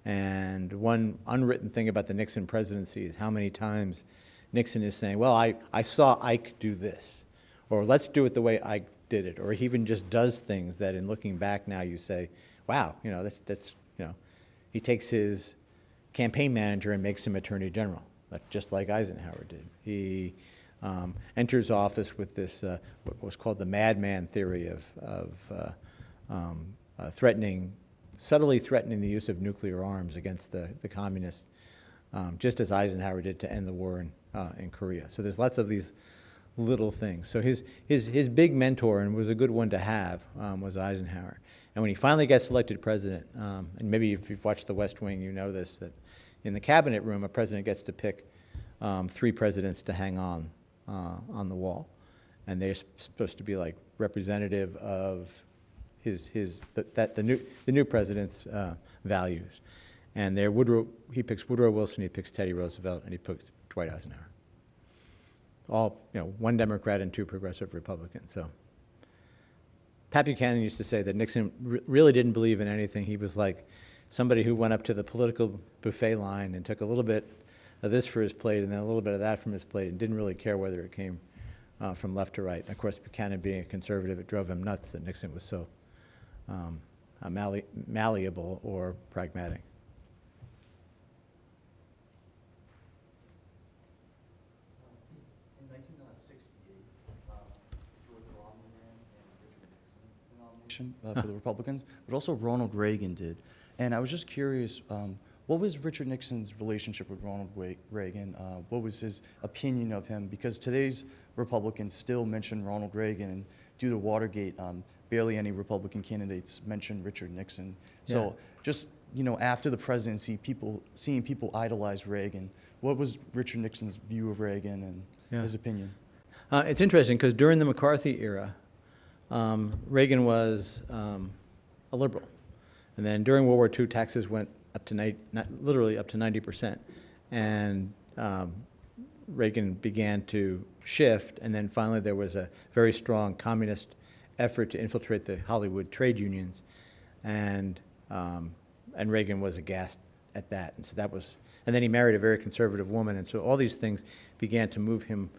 And one unwritten thing about the Nixon presidency is how many times Nixon is saying, well, I saw Ike do this, or let's do it the way Ike did it, or he even just does things that in looking back now you say, wow, that's he takes his campaign manager and makes him attorney general. just like Eisenhower did. He enters office with this, what was called the madman theory of subtly threatening the use of nuclear arms against the communists, just as Eisenhower did to end the war in Korea. So there's lots of these little things. So his big mentor, and was a good one to have, was Eisenhower. And when he finally gets elected president, and maybe if you've watched The West Wing, you know this, that in the cabinet room, a president gets to pick 3 presidents to hang on the wall. And they're supposed to be like representative of the new president's values. And he picks Woodrow Wilson, he picks Teddy Roosevelt, and he picks Dwight Eisenhower. All, 1 Democrat and 2 progressive Republicans. So Pat Buchanan used to say that Nixon really didn't believe in anything. He was like somebody who went up to the political buffet line and took a little bit of this for his plate and then a little bit of that from his plate and didn't really care whether it came from left to right. And of course, Buchanan being a conservative, it drove him nuts that Nixon was so malleable or pragmatic. In 1968, George Romney ran and Richard Nixon for nomination for the Republicans, but also Ronald Reagan did. And I was just curious, what was Richard Nixon's relationship with Ronald Reagan? What was his opinion of him? Because today's Republicans still mention Ronald Reagan, and due to Watergate, barely any Republican candidates mention Richard Nixon. So just, after the presidency, seeing people idolize Reagan, what was Richard Nixon's view of Reagan and his opinion? It's interesting because during the McCarthy era, Reagan was a liberal. And then during World War II, taxes went up to literally up to 90%. And Reagan began to shift, and then finally there was a very strong communist effort to infiltrate the Hollywood trade unions, and Reagan was aghast at that, and so that was, and then he married a very conservative woman, and so all these things began to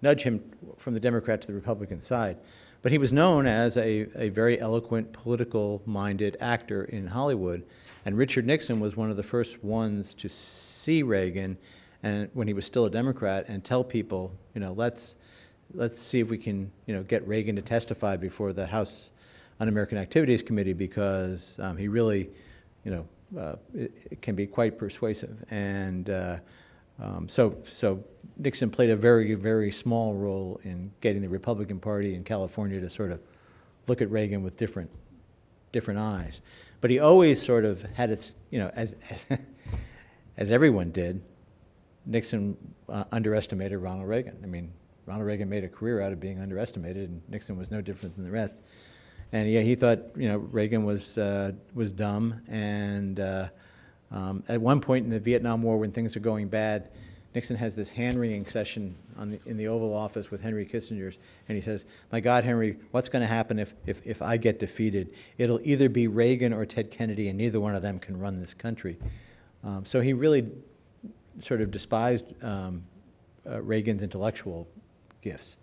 nudge him from the Democrat to the Republican side. But he was known as a very eloquent, political-minded actor in Hollywood, and Richard Nixon was one of the first ones to see Reagan, and when he was still a Democrat, and tell people, let's see if we can, get Reagan to testify before the House Un-American Activities Committee, because he really, it can be quite persuasive. And so Nixon played a very, very small role in getting the Republican Party in California to sort of look at Reagan with different eyes. But he always sort of had its, as everyone did, Nixon underestimated Ronald Reagan. I mean, Ronald Reagan made a career out of being underestimated, and Nixon was no different than the rest. And he thought, Reagan was dumb. And at one point in the Vietnam War, when things are going bad, Nixon has this hand-wringing session in the Oval Office with Henry Kissinger, and he says, "My God, Henry, what's going to happen if I get defeated? It'll either be Reagan or Ted Kennedy, and neither one of them can run this country." So he really sort of despised Reagan's intellectual gifts,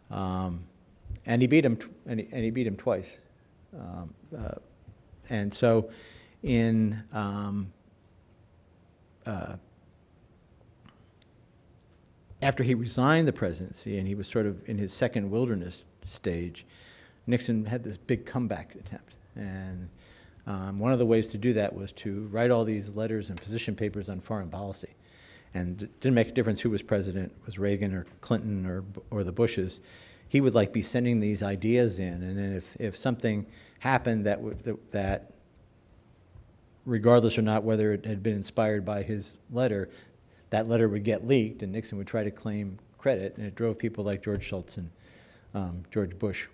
and he beat him. And he beat him twice. And so, after he resigned the presidency and he was sort of in his second wilderness stage, Nixon had this big comeback attempt. And one of the ways to do that was to write all these letters and position papers on foreign policy. And it didn't make a difference who was president, was Reagan or Clinton or the Bushes. He would be sending these ideas in, and then if something happened that regardless or not whether it had been inspired by his letter, that letter would get leaked, and Nixon would try to claim credit, and it drove people like George Shultz and George Bush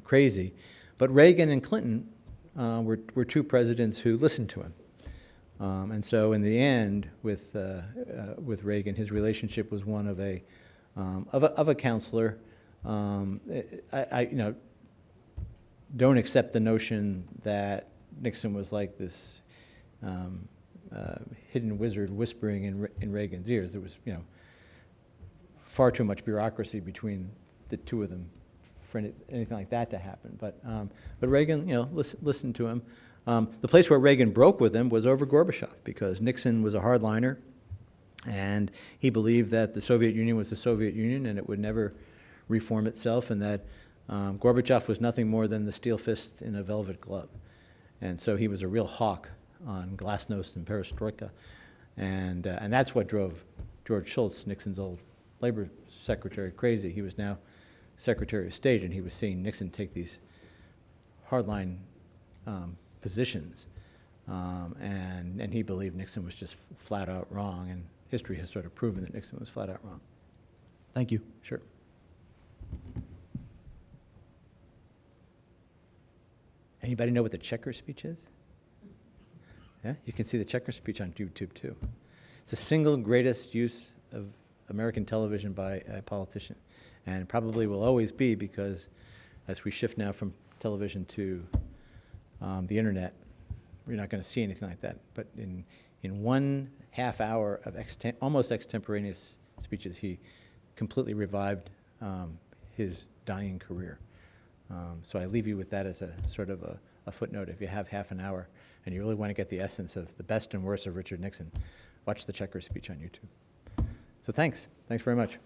crazy. But Reagan and Clinton were two presidents who listened to him. And so in the end, with Reagan, his relationship was one of a counselor. I don't accept the notion that Nixon was like this hidden wizard whispering in Reagan's ears. There was, far too much bureaucracy between the two of them for anything like that to happen. But Reagan, listened to him. The place where Reagan broke with him was over Gorbachev, because Nixon was a hardliner, And he believed that the Soviet Union was the Soviet Union and it would never reform itself, and that Gorbachev was nothing more than the steel fist in a velvet glove. And so he was a real hawk on glasnost and perestroika. And that's what drove George Shultz, Nixon's old labor secretary, crazy. He was now Secretary of State, and he was seeing Nixon take these hardline positions. And he believed Nixon was just flat out wrong, and history has sort of proven that Nixon was flat out wrong. Thank you. Sure. Anybody know what the checker speech is? Yeah, you can see the checker speech on YouTube too. It's the single greatest use of American television by a politician, and probably will always be, because as we shift now from television to the internet, you're not going to see anything like that. But in 1.5 hour of almost extemporaneous speeches, he completely revived his dying career. So I leave you with that as a sort of a footnote. If you have half an hour and you really want to get the essence of the best and worst of Richard Nixon, watch the checker speech on YouTube. So thanks. Thanks very much.